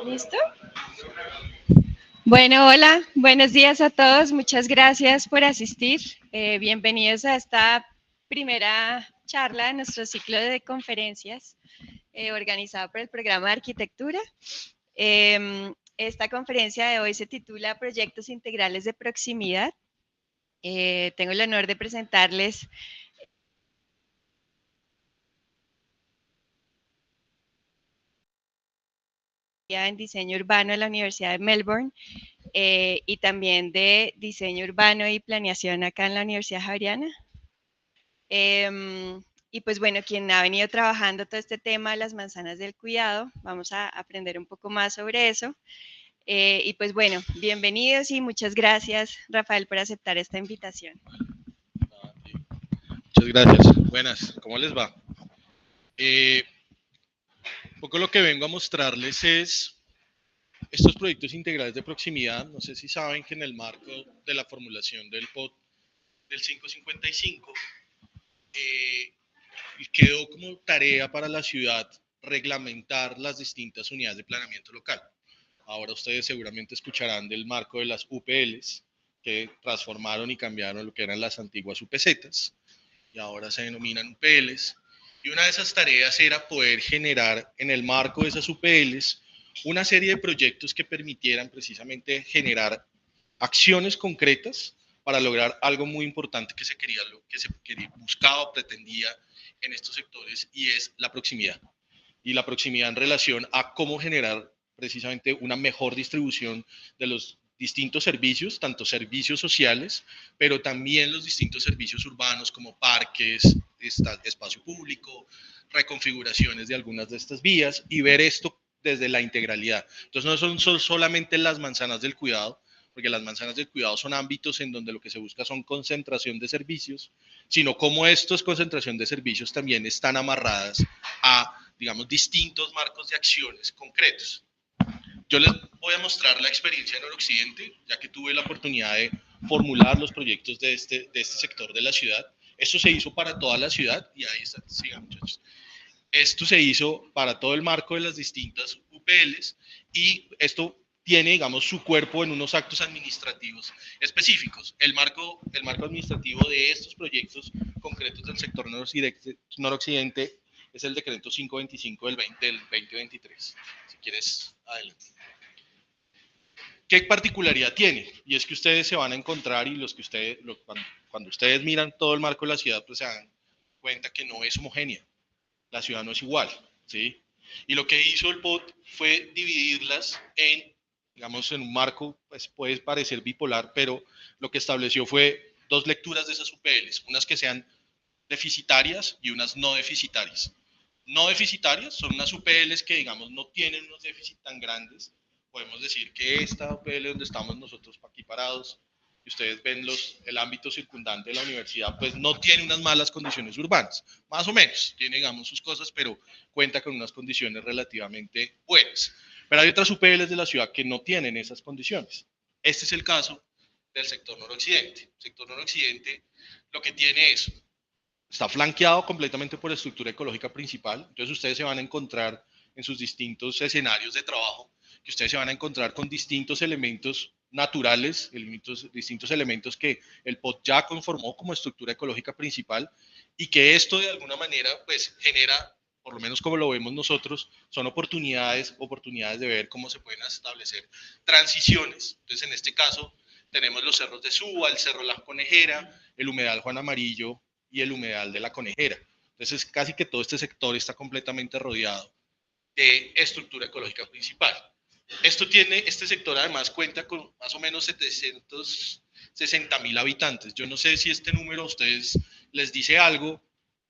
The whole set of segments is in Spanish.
¿Listo? Bueno, hola, buenos días a todos. Muchas gracias por asistir. Bienvenidos a esta primera charla de nuestro ciclo de conferencias organizado por el programa de arquitectura. Esta conferencia de hoy se titula Proyectos Integrales de Proximidad. Tengo el honor de presentarles en diseño urbano de la Universidad de Melbourne y también de diseño urbano y planeación acá en la Universidad Javeriana. Y pues bueno, quien ha venido trabajando todo este tema de las manzanas del cuidado, vamos a aprender un poco más sobre eso. Y pues bueno, bienvenidos y muchas gracias, Rafael, por aceptar esta invitación. Muchas gracias. Buenas, ¿cómo les va? Un poco lo que vengo a mostrarles es estos proyectos integrales de proximidad. No sé si saben que en el marco de la formulación del POT del 555 quedó como tarea para la ciudad reglamentar las distintas unidades de planeamiento local. Ahora ustedes seguramente escucharán del marco de las UPLs, que transformaron y cambiaron lo que eran las antiguas UPZs, y ahora se denominan UPLs. Y una de esas tareas era poder generar en el marco de esas UPLs una serie de proyectos que permitieran precisamente generar acciones concretas para lograr algo muy importante que se buscaba o pretendía en estos sectores, y es la proximidad. Y la proximidad en relación a cómo generar precisamente una mejor distribución de los distintos servicios, tanto servicios sociales, pero también los distintos servicios urbanos como parques, espacio público, reconfiguraciones de algunas de estas vías, y ver esto desde la integralidad. Entonces no son solamente las manzanas del cuidado, porque las manzanas del cuidado son ámbitos en donde lo que se busca son concentración de servicios, sino cómo estas concentración de servicios también están amarradas a, digamos, distintos marcos de acciones concretos. Yo les voy a mostrar la experiencia en Noroccidente, ya que tuve la oportunidad de formular los proyectos de este sector de la ciudad. Esto se hizo para toda la ciudad, y ahí está, sigan muchachos. Esto se hizo para todo el marco de las distintas UPLs, y esto tiene, digamos, su cuerpo en unos actos administrativos específicos. El marco administrativo de estos proyectos concretos del sector noroccidente es el decreto 525 del 2023. Si quieres, adelante. ¿Qué particularidad tiene? Y es que ustedes se van a encontrar, y cuando ustedes miran todo el marco de la ciudad, pues se dan cuenta que no es homogénea. La ciudad no es igual, ¿sí? Y lo que hizo el POT fue dividirlas en, digamos, en un marco, pues puede parecer bipolar, pero lo que estableció fue dos lecturas de esas UPLs, unas que sean deficitarias y unas no deficitarias. No deficitarias son unas UPLs que, digamos, no tienen unos déficits tan grandes. Podemos decir que esta UPL donde estamos nosotros aquí parados, y ustedes ven el ámbito circundante de la universidad, pues no tiene unas malas condiciones urbanas, más o menos, tiene, digamos, sus cosas, pero cuenta con unas condiciones relativamente buenas. Pero hay otras UPLs de la ciudad que no tienen esas condiciones. Este es el caso del sector noroccidente. El sector noroccidente lo que tiene es, está flanqueado completamente por la estructura ecológica principal, entonces ustedes se van a encontrar en sus distintos escenarios de trabajo, que ustedes se van a encontrar con distintos elementos naturales, distintos elementos que el POT ya conformó como estructura ecológica principal, y que esto de alguna manera pues genera, por lo menos como lo vemos nosotros, son oportunidades de ver cómo se pueden establecer transiciones. Entonces en este caso tenemos los cerros de Suba, el Cerro La Conejera, el humedal Juan Amarillo y el humedal de La Conejera. Entonces casi que todo este sector está completamente rodeado de estructura ecológica principal. Este sector además cuenta con más o menos 760.000 habitantes. Yo no sé si este número a ustedes les dice algo,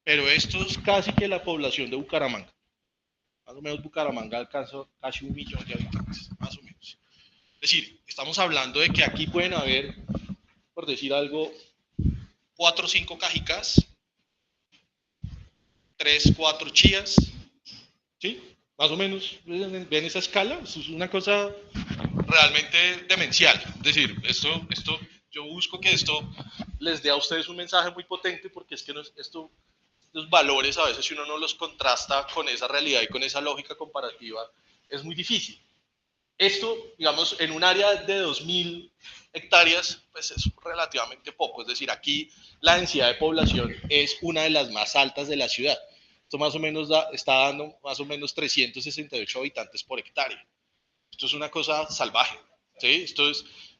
pero esto es casi que la población de Bucaramanga. Más o menos Bucaramanga alcanza casi 1 millón de habitantes, más o menos. Es decir, estamos hablando de que aquí pueden haber, por decir algo, 4 o 5 cajicas, 3, 4 chías, ¿sí? Más o menos, ¿ven esa escala? Eso es una cosa realmente demencial. Es decir, yo busco que esto les dé a ustedes un mensaje muy potente, porque es que los valores a veces, si uno no los contrasta con esa realidad y con esa lógica comparativa, es muy difícil. Esto, digamos, en un área de 2.000 hectáreas, pues es relativamente poco. Es decir, aquí la densidad de población es una de las más altas de la ciudad. Esto más o menos está dando más o menos 368 habitantes por hectárea. Esto es una cosa salvaje, ¿sí?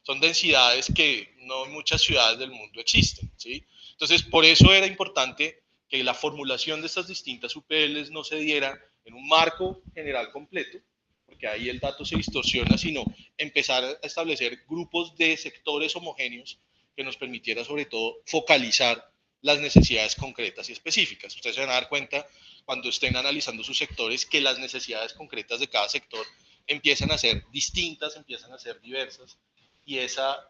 Son densidades que no en muchas ciudades del mundo existen, ¿sí? Entonces, por eso era importante que la formulación de estas distintas UPLs no se diera en un marco general completo, porque ahí el dato se distorsiona, sino empezar a establecer grupos de sectores homogéneos que nos permitiera sobre todo focalizar las necesidades concretas y específicas. Ustedes se van a dar cuenta cuando estén analizando sus sectores que las necesidades concretas de cada sector empiezan a ser distintas, empiezan a ser diversas y esa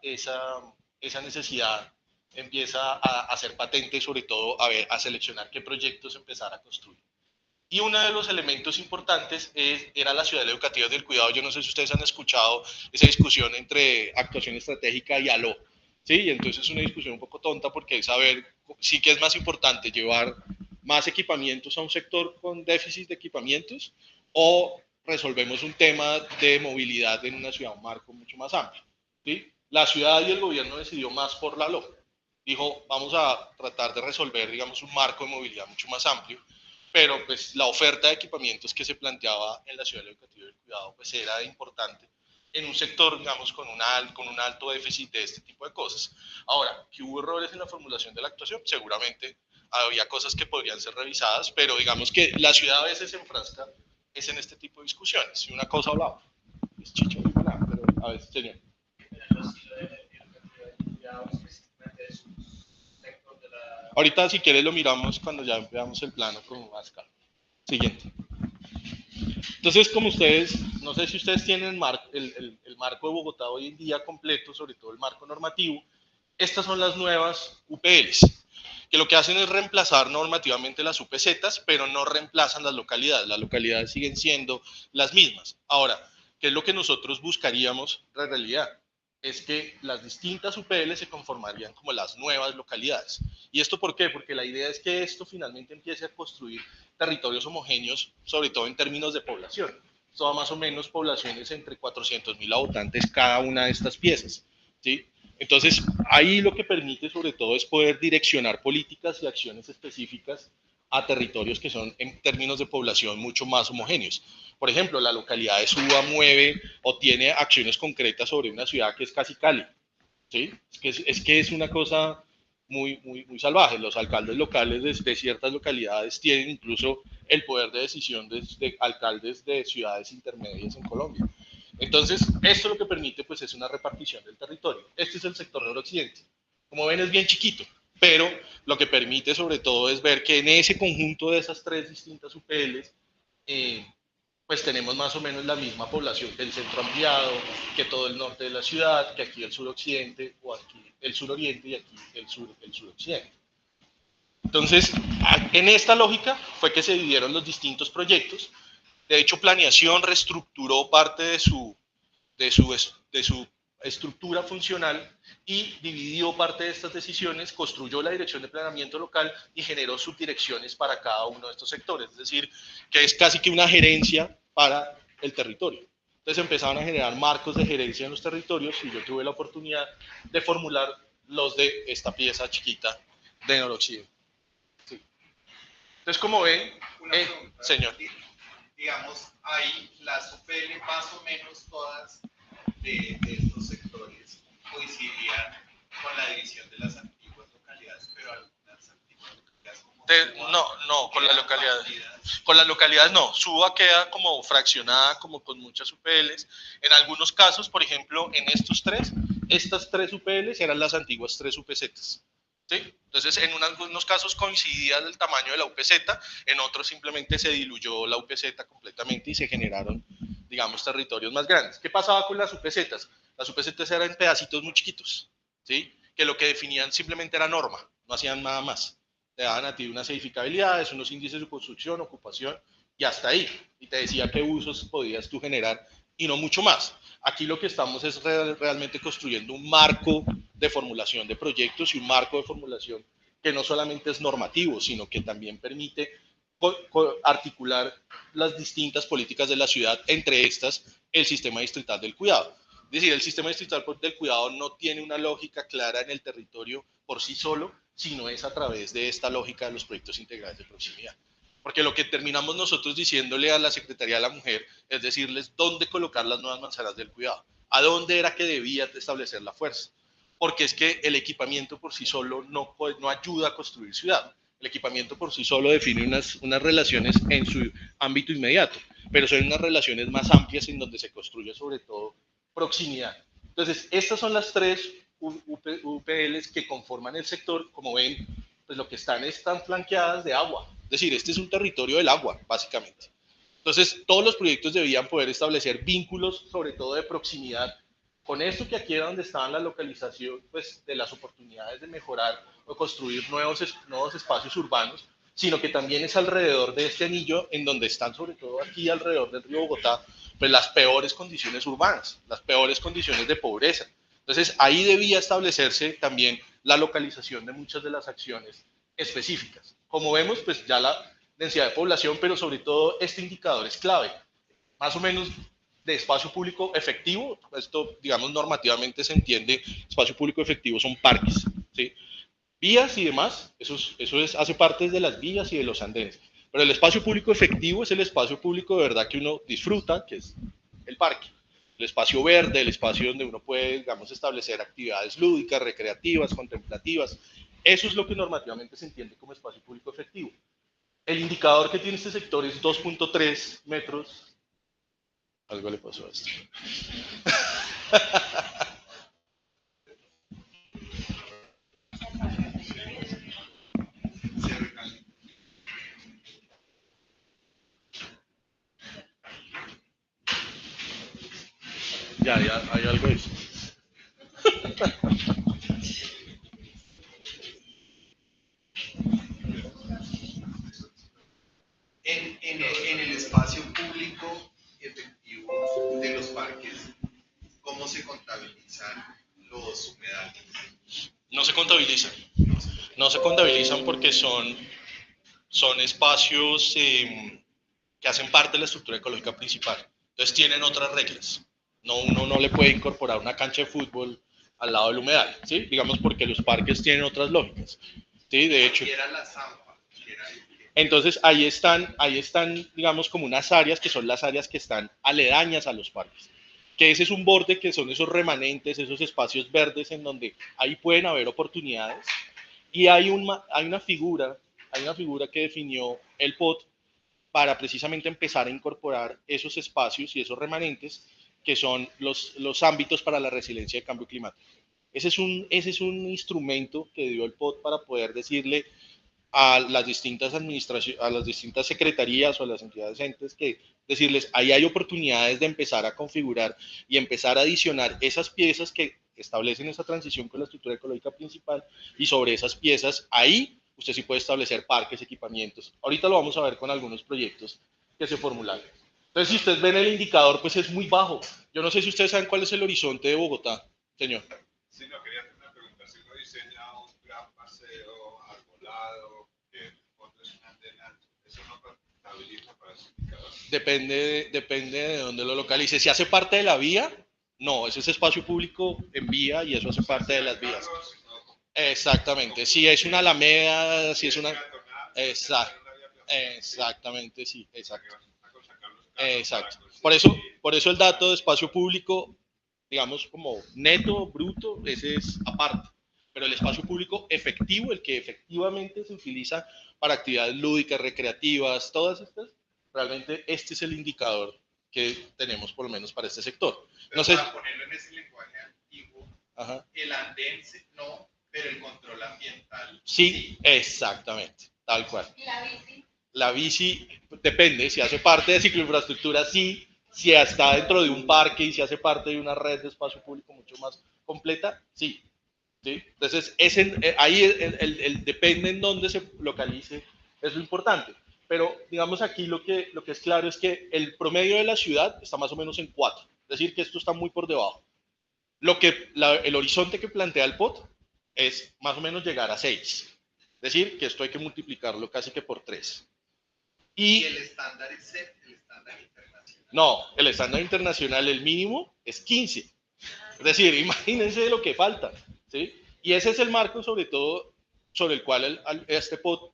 necesidad empieza a ser patente y sobre todo a seleccionar qué proyectos empezar a construir. Y uno de los elementos importantes era la ciudad educativa del cuidado. Yo no sé si ustedes han escuchado esa discusión entre actuación estratégica y ALO. Sí, y entonces es una discusión un poco tonta porque es saber sí que es más importante llevar más equipamientos a un sector con déficit de equipamientos o resolvemos un tema de movilidad en una ciudad, un marco mucho más amplio. ¿Sí? La ciudad y el gobierno decidió más por la LO. Dijo, vamos a tratar de resolver, digamos, un marco de movilidad mucho más amplio, pero pues la oferta de equipamientos que se planteaba en la ciudad educativa del cuidado pues era importante en un sector, digamos, con un alto déficit de este tipo de cosas. Ahora, ¿que hubo errores en la formulación de la actuación? Seguramente había cosas que podrían ser revisadas, pero digamos que la ciudad a veces se enfrasca es en este tipo de discusiones, y una cosa o la otra. Es chicho, pero a veces, señor. Ahorita, si quieres, lo miramos cuando ya veamos el plano con más calma. Siguiente. Entonces, como ustedes, no sé si ustedes tienen el marco de Bogotá hoy en día completo, sobre todo el marco normativo, estas son las nuevas UPLs, que lo que hacen es reemplazar normativamente las UPZs, pero no reemplazan las localidades siguen siendo las mismas. Ahora, ¿qué es lo que nosotros buscaríamos en realidad? Es que las distintas UPLs se conformarían como las nuevas localidades. ¿Y esto por qué? Porque la idea es que esto finalmente empiece a construir territorios homogéneos, sobre todo en términos de población. Son más o menos poblaciones entre 400.000 habitantes cada una de estas piezas, ¿sí? Entonces, ahí lo que permite sobre todo es poder direccionar políticas y acciones específicas a territorios que son en términos de población mucho más homogéneos. Por ejemplo, la localidad de Suba mueve o tiene acciones concretas sobre una ciudad que es casi Cali, ¿sí? Es que es una cosa muy salvaje. Los alcaldes locales de ciertas localidades tienen incluso el poder de decisión de alcaldes de ciudades intermedias en Colombia. Entonces, esto lo que permite pues es una repartición del territorio. Este es el sector noroccidente. Como ven, es bien chiquito, pero lo que permite sobre todo es ver que en ese conjunto de esas tres distintas UPLs, pues tenemos más o menos la misma población que el centro ampliado, que todo el norte de la ciudad, que aquí el suroccidente, o aquí el suroriente y aquí el suroccidente. Entonces, en esta lógica fue que se dividieron los distintos proyectos. De hecho, Planeación reestructuró parte de su estructura funcional y dividió parte de estas decisiones, construyó la dirección de planeamiento local y generó subdirecciones para cada uno de estos sectores. Es decir, que es casi que una gerencia para el territorio. Entonces empezaron a generar marcos de gerencia en los territorios y yo tuve la oportunidad de formular los de esta pieza chiquita de noroccidente. Sí. Entonces, como ven, señor. Digamos, ahí las UPL más o menos todas de estos sectores coincidían con la división de las antiguas localidades, pero algunas antiguas localidades como no, con las localidades. Con las localidades no. Suba queda como fraccionada, como con muchas UPLs. En algunos casos, por ejemplo, en estas tres UPLs eran las antiguas tres UPZs. ¿Sí? Entonces, en algunos casos coincidía el tamaño de la UPZ, en otros simplemente se diluyó la UPZ completamente y se generaron, digamos, territorios más grandes. ¿Qué pasaba con las UPZs? Las UPZs eran pedacitos muy chiquitos, ¿sí? Que lo que definían simplemente era norma, no hacían nada más. Te daban a ti unas edificabilidades, unos índices de construcción, ocupación, y hasta ahí. Y te decía qué usos podías tú generar y no mucho más. Aquí lo que estamos es realmente construyendo un marco de formulación de proyectos y un marco de formulación que no solamente es normativo, sino que también permite articular las distintas políticas de la ciudad, entre estas el sistema distrital del cuidado. Es decir, el sistema distrital del cuidado no tiene una lógica clara en el territorio por sí solo, sino es a través de esta lógica de los proyectos integrales de proximidad. Porque lo que terminamos nosotros diciéndole a la Secretaría de la Mujer es decirles dónde colocar las nuevas manzanas del cuidado, a dónde era que debía establecer la fuerza. Porque es que el equipamiento por sí solo no ayuda a construir ciudad. El equipamiento por sí solo define unas relaciones en su ámbito inmediato, pero son unas relaciones más amplias en donde se construye sobre todo proximidad. Entonces, estas son las tres UPLs que conforman el sector. Como ven, pues lo que están flanqueadas de agua. Es decir, este es un territorio del agua, básicamente. Entonces, todos los proyectos debían poder establecer vínculos, sobre todo de proximidad, con esto que aquí era donde estaban la localización, pues, de las oportunidades de mejorar o construir nuevos espacios urbanos, sino que también es alrededor de este anillo en donde están, sobre todo aquí alrededor del río Bogotá, pues las peores condiciones urbanas, las peores condiciones de pobreza. Entonces, ahí debía establecerse también la localización de muchas de las acciones específicas. Como vemos, pues ya la densidad de población, pero sobre todo este indicador es clave. Más o menos de espacio público efectivo, esto digamos normativamente se entiende, espacio público efectivo son parques, ¿sí? Vías y demás, hace parte de las vías y de los andenes, pero el espacio público efectivo es el espacio público de verdad que uno disfruta, que es el parque, el espacio verde, el espacio donde uno puede, digamos, establecer actividades lúdicas, recreativas, contemplativas. Eso es lo que normativamente se entiende como espacio público efectivo. El indicador que tiene este sector es 2.3 metros. Algo le pasó a esto. Ya, hay algo de eso. En el espacio público efectivo de los parques, ¿cómo se contabilizan los humedales? No se contabilizan. No se contabilizan porque son espacios que hacen parte de la estructura ecológica principal. Entonces tienen otras reglas. Uno no le puede incorporar una cancha de fútbol al lado del humedal, ¿sí? Digamos porque los parques tienen otras lógicas. ¿Sí? De hecho. Era la zampa. Entonces ahí están, digamos, como unas áreas que son las áreas que están aledañas a los parques. Que ese es un borde que son esos remanentes, esos espacios verdes en donde ahí pueden haber oportunidades. Y hay una figura que definió el POT para precisamente empezar a incorporar esos espacios y esos remanentes que son los ámbitos para la resiliencia de cambio climático. Ese es un instrumento que dio el POT para poder decirle a las distintas administraciones, a las distintas secretarías o a las entidades entes que decirles, ahí hay oportunidades de empezar a configurar y empezar a adicionar esas piezas que establecen esa transición con la estructura ecológica principal y sobre esas piezas, ahí usted sí puede establecer parques, equipamientos. Ahorita lo vamos a ver con algunos proyectos que se formularon. Entonces, si ustedes ven el indicador, pues es muy bajo. Yo no sé si ustedes saben cuál es el horizonte de Bogotá, señor. Sí, no, quería hacer una pregunta. Si uno diseña un gran paseo arbolado, que otro es una antena, ¿eso no contabiliza para ese indicador? Depende de dónde lo localice. Si hace parte de la vía, no, eso es espacio público en vía y eso hace parte de las vías. Exactamente. Si es una alameda, si es una... Exactamente, sí, exacto. Exacto. Por eso el dato de espacio público, digamos, como neto, bruto, ese es aparte. Pero el espacio público efectivo, el que efectivamente se utiliza para actividades lúdicas, recreativas, todas estas, realmente este es el indicador que tenemos por lo menos para este sector. Pero no sé. Para ponerlo en ese lenguaje antiguo, ajá, el andén no, pero el control ambiental. Sí, exactamente, tal cual. ¿Y la bici? La bici depende, si hace parte de cicloinfraestructura, sí, si está dentro de un parque y si hace parte de una red de espacio público mucho más completa, sí. ¿Sí? Entonces, ahí el depende en dónde se localice, es lo importante. Pero, digamos, aquí lo que es claro es que el promedio de la ciudad está más o menos en 4, es decir, que esto está muy por debajo. El horizonte que plantea el POT es más o menos llegar a 6, es decir, que esto hay que multiplicarlo casi que por 3. ¿Y el estándar es el estándar internacional? No, el estándar internacional, el mínimo es 15. Es decir, imagínense lo que falta, ¿sí? Y ese es el marco, sobre todo, sobre el cual este POT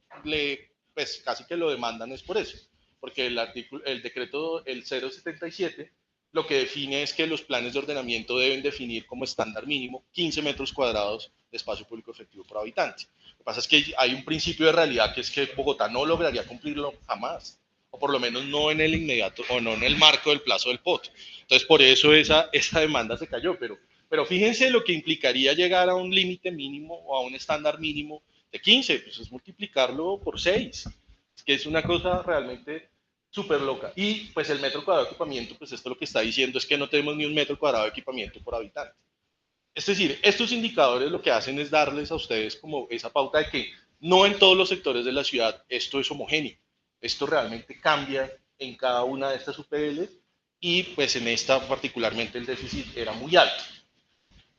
pues casi que lo demandan es por eso, porque el decreto, el 077, lo que define es que los planes de ordenamiento deben definir como estándar mínimo 15 metros cuadrados de espacio público efectivo por habitante. Lo que pasa es que hay un principio de realidad que es que Bogotá no lograría cumplirlo jamás, o por lo menos no en el inmediato, o no en el marco del plazo del POT. Entonces, por eso esa demanda se cayó, pero fíjense lo que implicaría llegar a un límite mínimo o a un estándar mínimo de 15, pues es multiplicarlo por 6, que es una cosa realmente súper loca. Y pues el metro cuadrado de equipamiento, pues esto lo que está diciendo es que no tenemos ni un metro cuadrado de equipamiento por habitante. Es decir, estos indicadores lo que hacen es darles a ustedes como esa pauta de que no en todos los sectores de la ciudad esto es homogéneo. Esto realmente cambia en cada una de estas UPL y pues en esta particularmente el déficit era muy alto.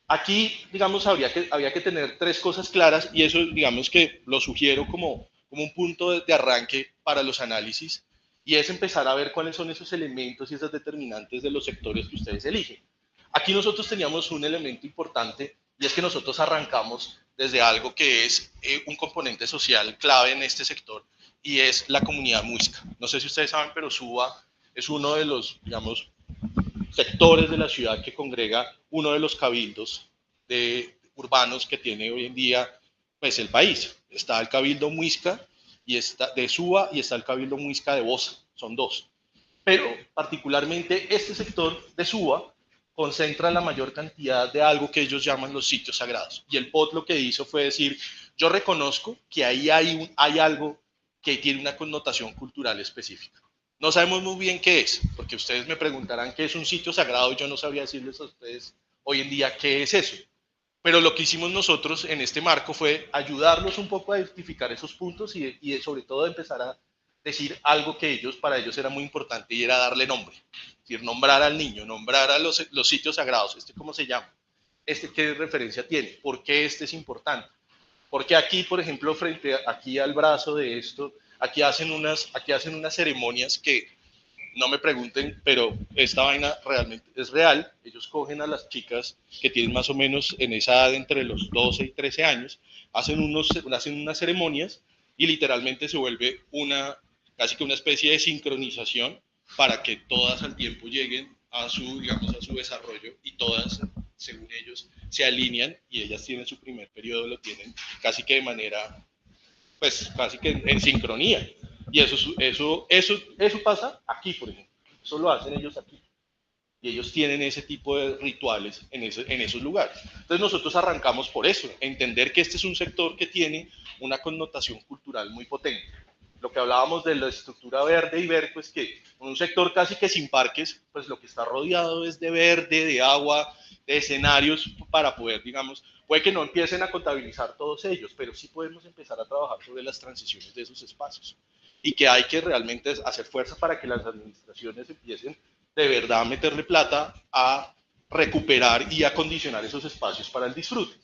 Aquí, digamos, había que tener tres cosas claras y eso, digamos, que lo sugiero como un punto de arranque para los análisis y es empezar a ver cuáles son esos elementos y esas determinantes de los sectores que ustedes eligen. Aquí nosotros teníamos un elemento importante y es que nosotros arrancamos desde algo que es un componente social clave en este sector y es la comunidad muisca. No sé si ustedes saben, pero Suba es uno de los, digamos, sectores de la ciudad que congrega uno de los cabildos urbanos que tiene hoy en día pues, el país. Está el cabildo muisca y está de Suba y está el cabildo muisca de Bosa, son dos. Pero particularmente este sector de Suba concentra la mayor cantidad de algo que ellos llaman los sitios sagrados. Y el POT lo que hizo fue decir, yo reconozco que ahí hay algo que tiene una connotación cultural específica. No sabemos muy bien qué es, porque ustedes me preguntarán qué es un sitio sagrado y yo no sabría decirles a ustedes hoy en día qué es eso. Pero lo que hicimos nosotros en este marco fue ayudarlos un poco a identificar esos puntos y sobre todo empezar a decir algo que para ellos era muy importante y era darle nombre. Es decir, nombrar al niño, nombrar a los sitios sagrados. ¿Cómo se llama? ¿Qué referencia tiene? ¿Por qué es importante? Porque aquí, por ejemplo, aquí al brazo de esto, aquí hacen unas ceremonias que no me pregunten, pero esta vaina realmente es real. Ellos cogen a las chicas que tienen más o menos en esa edad entre los 12 y 13 años, hacen unas ceremonias y literalmente se vuelve casi que una especie de sincronización para que todas al tiempo lleguen a su desarrollo y todas, según ellos, se alinean y ellas tienen su primer periodo, lo tienen casi que de manera, pues casi que en sincronía. Y eso pasa aquí, por ejemplo. Eso lo hacen ellos aquí. Y ellos tienen ese tipo de rituales en esos lugares. Entonces nosotros arrancamos por eso, entender que este es un sector que tiene una connotación cultural muy potente. Lo que hablábamos de la estructura verde y ver, pues que en un sector casi que sin parques, pues lo que está rodeado es de verde, de agua, de escenarios para poder, digamos, puede que no empiecen a contabilizar todos ellos, pero sí podemos empezar a trabajar sobre las transiciones de esos espacios y que hay que realmente hacer fuerza para que las administraciones empiecen de verdad a meterle plata a recuperar y acondicionar esos espacios para el disfrute.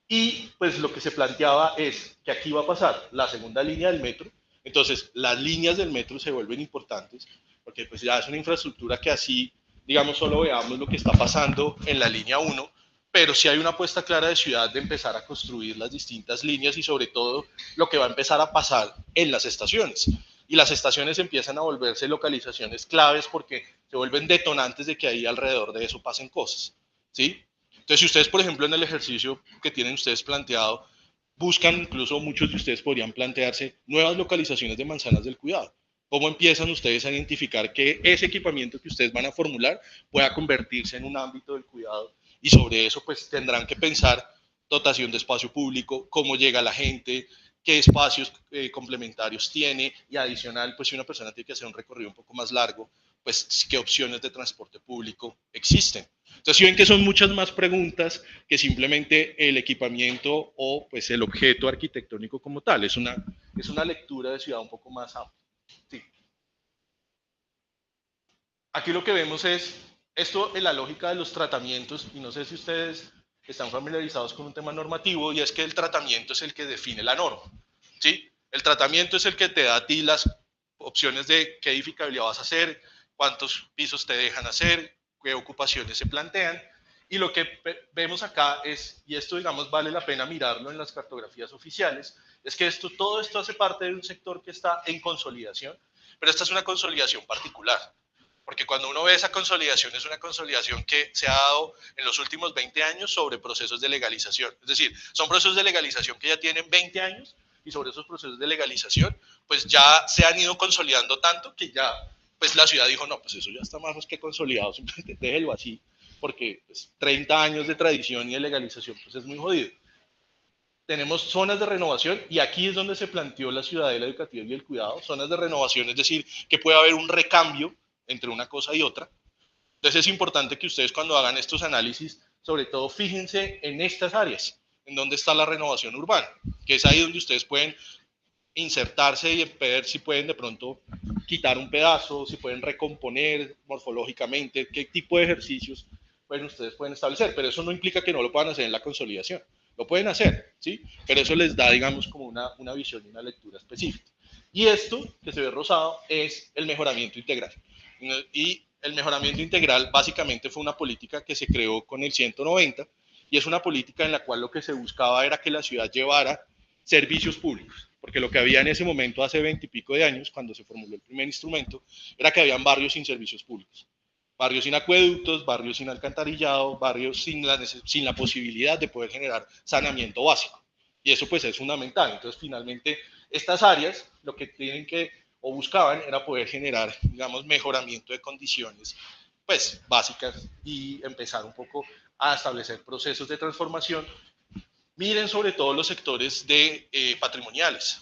Y pues lo que se planteaba es que aquí va a pasar la segunda línea del metro, entonces las líneas del metro se vuelven importantes, porque pues ya es una infraestructura que así, digamos, solo veamos lo que está pasando en la línea 1, pero sí hay una apuesta clara de ciudad de empezar a construir las distintas líneas y sobre todo lo que va a empezar a pasar en las estaciones. Y las estaciones empiezan a volverse localizaciones claves porque se vuelven detonantes de que ahí alrededor de eso pasen cosas, ¿sí? Entonces, si ustedes, por ejemplo, en el ejercicio que tienen ustedes planteado, buscan, incluso muchos de ustedes podrían plantearse nuevas localizaciones de manzanas del cuidado. ¿Cómo empiezan ustedes a identificar que ese equipamiento que ustedes van a formular pueda convertirse en un ámbito del cuidado? Y sobre eso, pues tendrán que pensar dotación de espacio público, cómo llega la gente, qué espacios complementarios tiene y adicional, pues si una persona tiene que hacer un recorrido un poco más largo, pues qué opciones de transporte público existen. Entonces, si ven que son muchas más preguntas que simplemente el equipamiento o pues el objeto arquitectónico como tal. Es una lectura de ciudad un poco más amplia. Sí. Aquí lo que vemos es esto en la lógica de los tratamientos, y no sé si ustedes están familiarizados con un tema normativo, y es que el tratamiento es el que define la norma, ¿sí? El tratamiento es el que te da a ti las opciones de qué edificabilidad vas a hacer, cuántos pisos te dejan hacer, qué ocupaciones se plantean. Y lo que vemos acá es, y esto digamos vale la pena mirarlo en las cartografías oficiales, es que todo esto hace parte de un sector que está en consolidación, pero esta es una consolidación particular. Porque cuando uno ve esa consolidación, es una consolidación que se ha dado en los últimos 20 años sobre procesos de legalización. Es decir, son procesos de legalización que ya tienen 20 años y sobre esos procesos de legalización, pues ya se han ido consolidando tanto que ya, pues la ciudad dijo, no, pues eso ya está más que consolidado, simplemente déjelo así, porque pues, 30 años de tradición y de legalización, pues es muy jodido. Tenemos zonas de renovación y aquí es donde se planteó la ciudadela educativa y el cuidado, zonas de renovación, es decir, que puede haber un recambio entre una cosa y otra. Entonces es importante que ustedes cuando hagan estos análisis, sobre todo fíjense en estas áreas, en donde está la renovación urbana, que es ahí donde ustedes pueden insertarse y ver si pueden de pronto quitar un pedazo, si pueden recomponer morfológicamente, qué tipo de ejercicios ustedes pueden establecer, pero eso no implica que no lo puedan hacer en la consolidación. Lo pueden hacer, ¿sí? Pero eso les da, digamos, como una visión y una lectura específica. Y esto, que se ve rosado, es el mejoramiento integral. Y el mejoramiento integral básicamente fue una política que se creó con el 190 y es una política en la cual lo que se buscaba era que la ciudad llevara servicios públicos, porque lo que había en ese momento, hace 20 y pico de años, cuando se formuló el primer instrumento, era que habían barrios sin servicios públicos. Barrios sin acueductos, barrios sin alcantarillado, barrios sin la posibilidad de poder generar saneamiento básico. Y eso pues es fundamental. Entonces finalmente estas áreas lo que tienen que o buscaban era poder generar, digamos, mejoramiento de condiciones pues básicas y empezar un poco a establecer procesos de transformación. Miren sobre todo los sectores patrimoniales,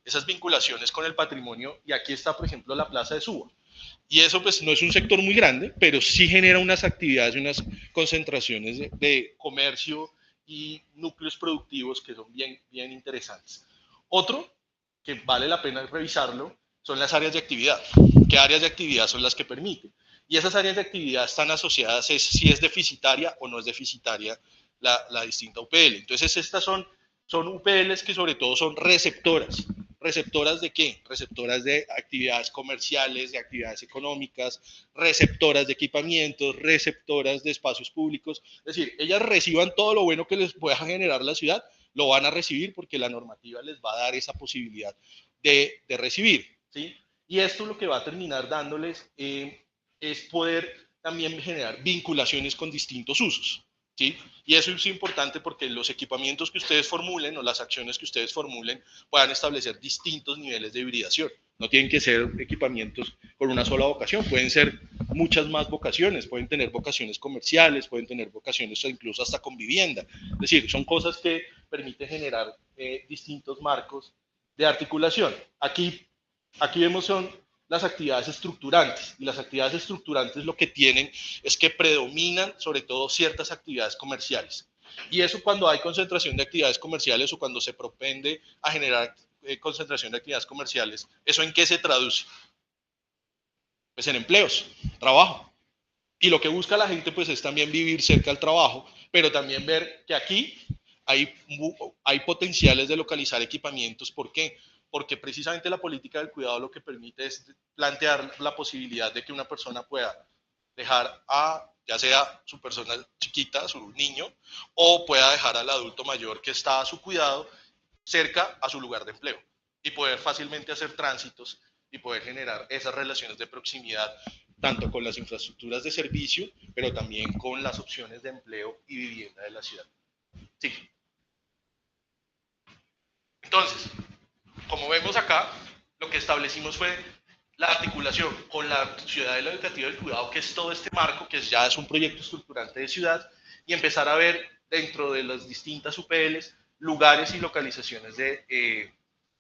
esas vinculaciones con el patrimonio, y aquí está por ejemplo la Plaza de Suba. Y eso pues no es un sector muy grande, pero sí genera unas actividades y unas concentraciones de comercio y núcleos productivos que son bien interesantes. Otro que vale la pena revisarlo son las áreas de actividad. ¿Qué áreas de actividad son las que permiten? Y esas áreas de actividad están asociadas si es deficitaria o no es deficitaria la distinta UPL. Entonces estas son UPLs que sobre todo son receptoras. ¿Receptoras de qué? Receptoras de actividades comerciales, de actividades económicas, receptoras de equipamientos, receptoras de espacios públicos. Es decir, ellas reciban todo lo bueno que les pueda generar la ciudad, lo van a recibir porque la normativa les va a dar esa posibilidad de recibir, ¿sí? Y esto lo que va a terminar dándoles es poder también generar vinculaciones con distintos usos, ¿sí? Y eso es importante porque los equipamientos que ustedes formulen o las acciones que ustedes formulen puedan establecer distintos niveles de hibridación. No tienen que ser equipamientos con una sola vocación, pueden ser muchas más vocaciones, pueden tener vocaciones comerciales, pueden tener vocaciones incluso hasta con vivienda. Es decir, son cosas que permiten generar distintos marcos de articulación. Aquí vemos son las actividades estructurantes, y las actividades estructurantes lo que tienen es que predominan sobre todo ciertas actividades comerciales. Y eso cuando hay concentración de actividades comerciales o cuando se propende a generar concentración de actividades comerciales, ¿eso en qué se traduce? Pues en empleos, trabajo. Y lo que busca la gente pues es también vivir cerca al trabajo, pero también ver que aquí hay potenciales de localizar equipamientos. ¿Por qué? Porque precisamente la política del cuidado lo que permite es plantear la posibilidad de que una persona pueda dejar ya sea su persona chiquita, su niño, o pueda dejar al adulto mayor que está a su cuidado cerca a su lugar de empleo y poder fácilmente hacer tránsitos y poder generar esas relaciones de proximidad tanto con las infraestructuras de servicio, pero también con las opciones de empleo y vivienda de la ciudad. Sí. Entonces, como vemos acá, lo que establecimos fue la articulación con la ciudadela educativa del cuidado, que es todo este marco, que ya es un proyecto estructurante de ciudad, y empezar a ver dentro de las distintas UPLs lugares y localizaciones de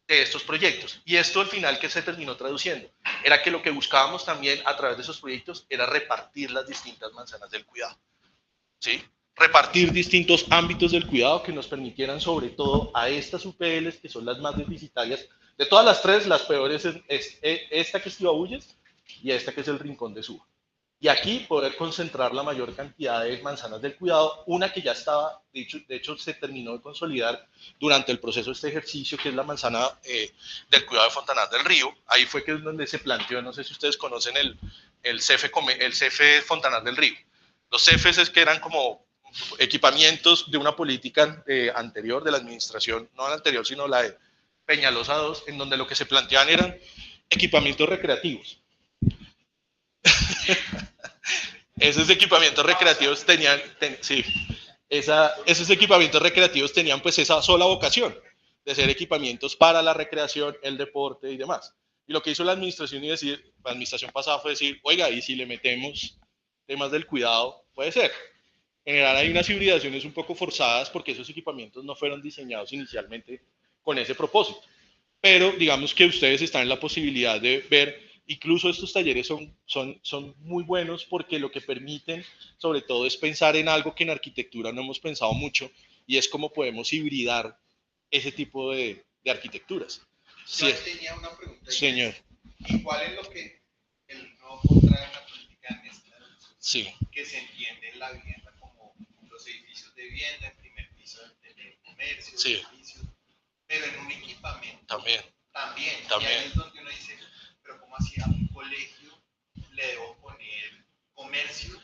estos proyectos. Y esto al final que se terminó traduciendo era que lo que buscábamos también a través de esos proyectos era repartir las distintas manzanas del cuidado, ¿sí? Repartir distintos ámbitos del cuidado que nos permitieran sobre todo a estas UPLs que son las más deficitarias. De todas las tres, las peores es esta que es Ibabulles y esta que es el Rincón de Suba. y aquí poder concentrar la mayor cantidad de manzanas del cuidado, una que ya estaba, de hecho se terminó de consolidar durante el proceso de este ejercicio, que es la manzana del cuidado de Fontanar del Río. Ahí fue que es donde se planteó, no sé si ustedes conocen el CEF Fontanar del Río. Los CEFs es que eran como equipamientos de una política anterior, de la administración, no la anterior, sino la de Peñalosa II, en donde lo que se planteaban eran equipamientos recreativos. Esos equipamientos recreativos tenían, esos equipamientos recreativos tenían pues esa sola vocación de ser equipamientos para la recreación, el deporte y demás. Y lo que hizo la administración la administración pasada fue decir, oiga, y si le metemos temas del cuidado, puede ser. Generar ahí unas hibridaciones un poco forzadas porque esos equipamientos no fueron diseñados inicialmente con ese propósito. Pero digamos que ustedes están en la posibilidad de ver, incluso estos talleres son muy buenos porque lo que permiten sobre todo es pensar en algo que en arquitectura no hemos pensado mucho y es cómo podemos hibridar ese tipo de arquitecturas. Yo tenía una pregunta. Señor. ¿Cuál es lo que el nuevo contrato en la política de mezcla de usos? Sí. Que se entiende en la vivienda como los edificios de vivienda, en primer piso de comercio, sí. Edificios, pero en un equipamiento también. Y ahí es donde uno dice, pero ¿cómo así a un colegio le debo poner comercio?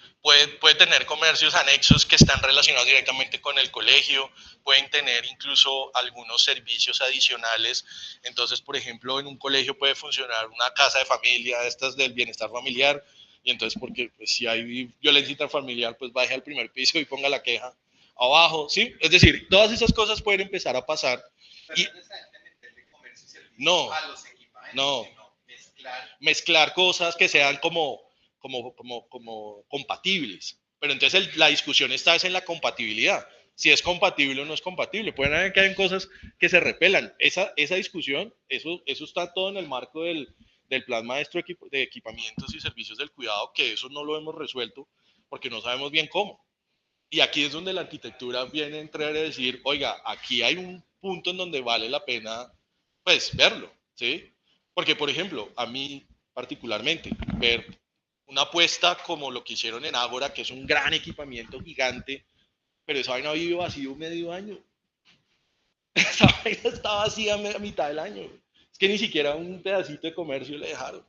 Puede tener comercios anexos que están relacionados directamente con el colegio, pueden tener incluso algunos servicios adicionales. Entonces, por ejemplo, en un colegio puede funcionar una casa de familia, estas del bienestar familiar, y entonces porque pues, si hay violencia intrafamiliar, pues baje al primer piso y ponga la queja abajo, ¿sí? Es decir, todas esas cosas pueden empezar a pasar. Pero no necesariamente meterle comercio y servicio no, a los equipamientos, no. Sino mezclar cosas que sean como compatibles. Pero entonces la discusión está en la compatibilidad. Si es compatible o no es compatible. Pueden haber que hay cosas que se repelan. Esa discusión, eso está todo en el marco del plan maestro de equipamientos y servicios del cuidado, que eso no lo hemos resuelto porque no sabemos bien cómo. Y aquí es donde la arquitectura viene a entrar a decir, oiga, aquí hay un punto en donde vale la pena, pues, verlo, ¿sí? Porque, por ejemplo, a mí particularmente, ver una apuesta como lo que hicieron en Ágora, que es un gran equipamiento gigante, pero esa vaina vive vacío medio año. Esa vaina está vacía a mitad del año. Es que ni siquiera un pedacito de comercio le dejaron.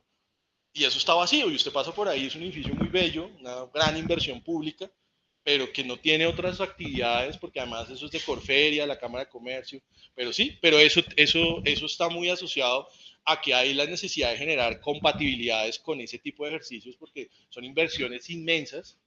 Y eso está vacío, y usted pasa por ahí, es un edificio muy bello, una gran inversión pública, pero que no tiene otras actividades, porque además eso es de Corferia, la Cámara de Comercio, pero sí, pero eso está muy asociado a que hay la necesidad de generar compatibilidades con ese tipo de ejercicios, porque son inversiones inmensas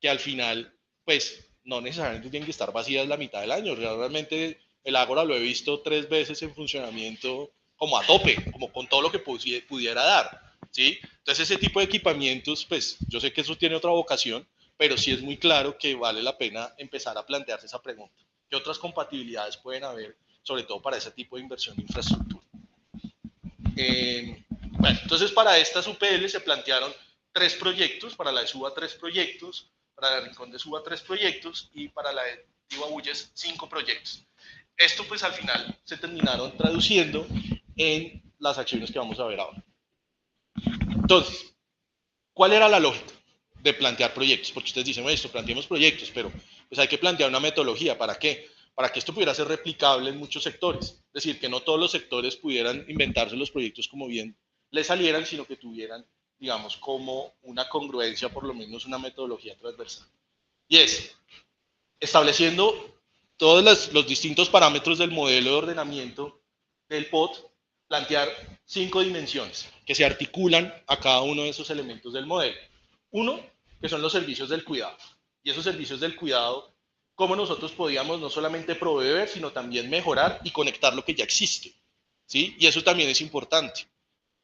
que al final, pues, no necesariamente tienen que estar vacías la mitad del año. Realmente el Ágora lo he visto 3 veces en funcionamiento como a tope, como con todo lo que pudiera dar, ¿sí? Entonces ese tipo de equipamientos, pues, yo sé que eso tiene otra vocación, pero sí es muy claro que vale la pena empezar a plantearse esa pregunta. ¿Qué otras compatibilidades pueden haber, sobre todo para ese tipo de inversión de infraestructura? Bueno, entonces para estas UPL se plantearon 3 proyectos, para la de Suba 3 proyectos, para el Rincón de Suba 3 proyectos y para la de Ibauyes 5 proyectos. Esto pues al final se terminaron traduciendo en las acciones que vamos a ver ahora. Entonces, ¿cuál era la lógica de plantear proyectos? Porque ustedes dicen, esto, planteemos proyectos, pero pues hay que plantear una metodología. ¿Para qué? Para que esto pudiera ser replicable en muchos sectores. Es decir, que no todos los sectores pudieran inventarse los proyectos como bien les salieran, sino que tuvieran, digamos, como una congruencia, por lo menos una metodología transversal. Y es, estableciendo todos los distintos parámetros del modelo de ordenamiento del POT, plantear 5 dimensiones que se articulan a cada uno de esos elementos del modelo. Uno, que son los servicios del cuidado. Y esos servicios del cuidado, cómo nosotros podíamos no solamente proveer, sino también mejorar y conectar lo que ya existe, ¿sí? Y eso también es importante.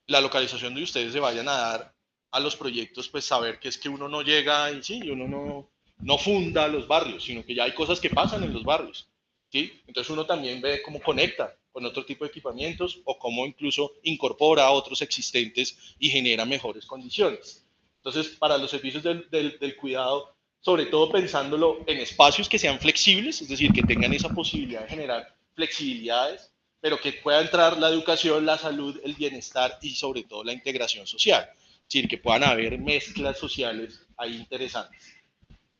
La localización donde ustedes se vayan a dar a los proyectos, pues saber que es que uno no llega y sí, uno no funda los barrios, sino que ya hay cosas que pasan en los barrios, ¿sí? Entonces uno también ve cómo conecta con otro tipo de equipamientos o cómo incluso incorpora a otros existentes y genera mejores condiciones. Entonces, para los servicios del cuidado, sobre todo pensándolo en espacios que sean flexibles, es decir, que tengan esa posibilidad de generar flexibilidades, pero que pueda entrar la educación, la salud, el bienestar y sobre todo la integración social. Es decir, que puedan haber mezclas sociales ahí interesantes.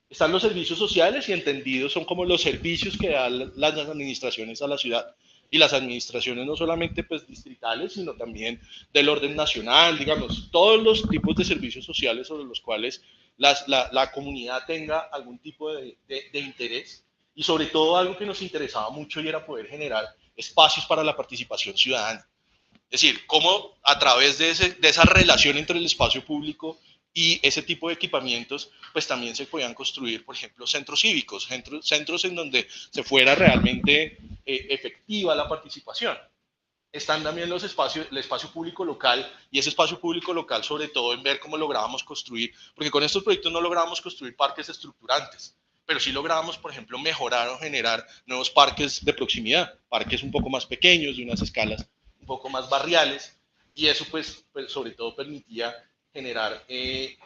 Están los servicios sociales y entendidos son como los servicios que dan las administraciones a la ciudad. Y las administraciones no solamente pues distritales, sino también del orden nacional, digamos, todos los tipos de servicios sociales sobre los cuales la comunidad tenga algún tipo de interés, y sobre todo algo que nos interesaba mucho y era poder generar espacios para la participación ciudadana. Es decir, cómo a través de esa relación entre el espacio público y ese tipo de equipamientos, pues también se podían construir, por ejemplo, centros cívicos, centros en donde se fuera realmente efectiva la participación. Están también el espacio público local, y ese espacio público local sobre todo en ver cómo lográbamos construir, porque con estos proyectos no lográbamos construir parques estructurantes, pero sí lográbamos, por ejemplo, mejorar o generar nuevos parques de proximidad, parques un poco más pequeños, de unas escalas un poco más barriales, y eso pues sobre todo permitía generar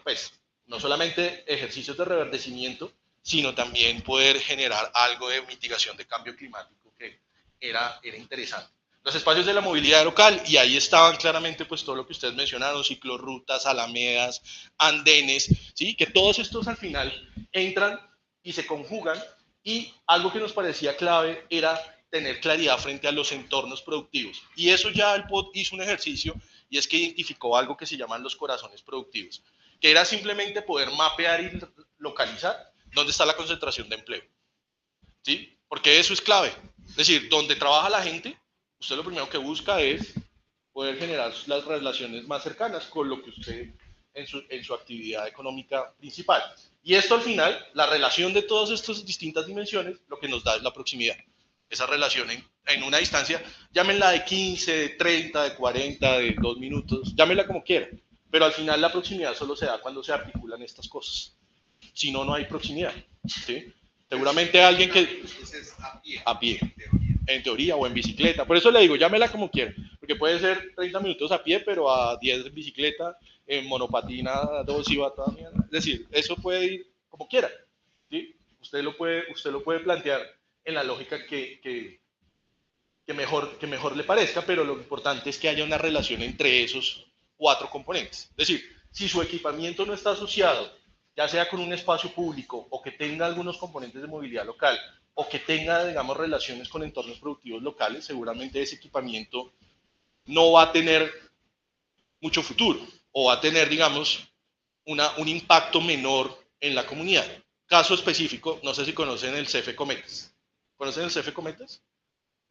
pues no solamente ejercicios de reverdecimiento, sino también poder generar algo de mitigación de cambio climático que era interesante. Los espacios de la movilidad local, y ahí estaban claramente pues todo lo que ustedes mencionaron, ciclorrutas, alamedas, andenes, ¿sí? Que todos estos al final entran y se conjugan, y algo que nos parecía clave era tener claridad frente a los entornos productivos. Y eso ya el POT hizo un ejercicio, y es que identificó algo que se llaman los corazones productivos, que era simplemente poder mapear y localizar dónde está la concentración de empleo, ¿sí? Porque eso es clave. Es decir, donde trabaja la gente, usted lo primero que busca es poder generar las relaciones más cercanas con lo que usted en su actividad económica principal. Y esto al final, la relación de todas estas distintas dimensiones, lo que nos da es la proximidad. Esa relación en una distancia, llámenla de 15, de 30, de 40, de 2 minutos, llámenla como quieran. Pero al final la proximidad solo se da cuando se articulan estas cosas. Si no, no hay proximidad, ¿sí? Seguramente alguien que... A pie, en teoría, o en bicicleta. Por eso le digo, llámela como quiera, porque puede ser 30 minutos a pie, pero a 10 en bicicleta, en monopatina, a 2 y va toda mierda. Es decir, eso puede ir como quiera, ¿sí? Usted lo puede plantear en la lógica que mejor le parezca, pero lo importante es que haya una relación entre esos 4 componentes. Es decir, si su equipamiento no está asociado, ya sea con un espacio público, o que tenga algunos componentes de movilidad local, o que tenga, digamos, relaciones con entornos productivos locales, seguramente ese equipamiento no va a tener mucho futuro, o va a tener, digamos, un impacto menor en la comunidad. Caso específico, no sé si conocen el CF Cometas. ¿Conocen el CF Cometas?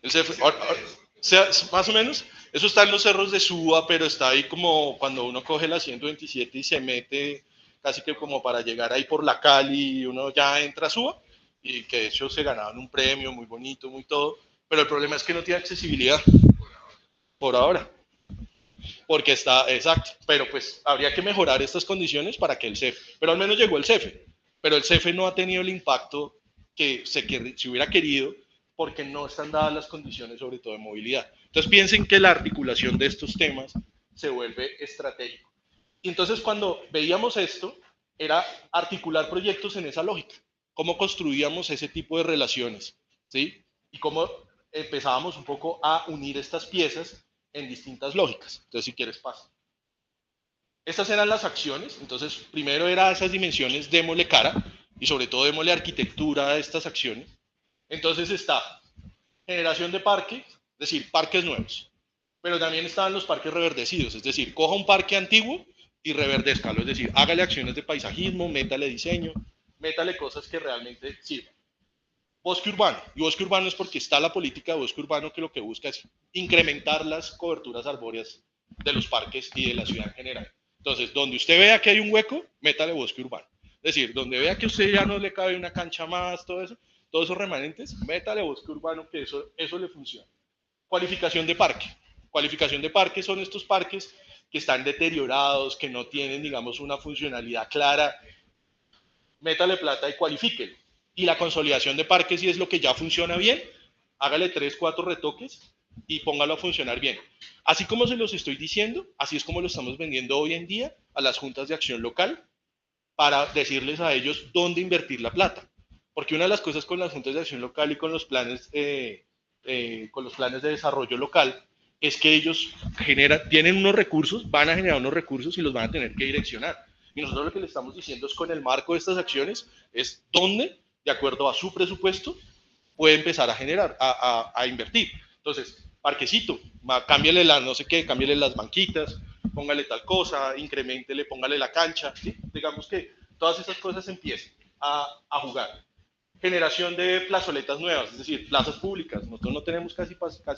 El CF, más o menos, eso está en los cerros de Suba, pero está ahí como cuando uno coge la 127 y se mete casi que como para llegar ahí por la Cali, y uno ya entra a Suba, y que de hecho se ganaban un premio muy bonito, muy todo, pero el problema es que no tiene accesibilidad por ahora, porque está, exacto, pero pues habría que mejorar estas condiciones para que el CEF, pero al menos llegó el CEF, pero el CEF no ha tenido el impacto que se hubiera querido, porque no están dadas las condiciones, sobre todo de movilidad. Entonces piensen que la articulación de estos temas se vuelve estratégico. Y entonces cuando veíamos esto, era articular proyectos en esa lógica. Cómo construíamos ese tipo de relaciones, ¿sí? Y cómo empezábamos un poco a unir estas piezas en distintas lógicas. Entonces, si quieres, pasa. Estas eran las acciones. Entonces, primero era esas dimensiones, démosle cara, y sobre todo démosle arquitectura a estas acciones. Entonces está generación de parques, es decir, parques nuevos, pero también estaban los parques reverdecidos, es decir, coja un parque antiguo y reverdezcalo, es decir, hágale acciones de paisajismo, métale diseño, métale cosas que realmente sirvan. Bosque urbano, y bosque urbano es porque está la política de bosque urbano, que lo que busca es incrementar las coberturas arbóreas de los parques y de la ciudad en general. Entonces, donde usted vea que hay un hueco, métale bosque urbano. Es decir, donde vea que a usted ya no le cabe una cancha más, todo eso, todos esos remanentes, métale bosque urbano, que eso le funciona. Cualificación de parque. Cualificación de parque son estos parques que están deteriorados, que no tienen, digamos, una funcionalidad clara. Métale plata y cualifíquelo. Y la consolidación de parques, si es lo que ya funciona bien, hágale 3, 4 retoques y póngalo a funcionar bien. Así como se los estoy diciendo, así es como lo estamos vendiendo hoy en día a las juntas de acción local, para decirles a ellos dónde invertir la plata. Porque una de las cosas con las juntas de acción local y con los planes de desarrollo local es que ellos tienen unos recursos, van a generar unos recursos y los van a tener que direccionar. Y nosotros lo que le estamos diciendo es, con el marco de estas acciones, es dónde, de acuerdo a su presupuesto, puede empezar a generar, a invertir. Entonces, parquecito, cámbiale no sé qué, cámbiale las banquitas, póngale tal cosa, incrementele, póngale la cancha, ¿sí? Digamos que todas esas cosas empiecen a jugar. Generación de plazoletas nuevas, es decir, plazas públicas. Nosotros no tenemos casi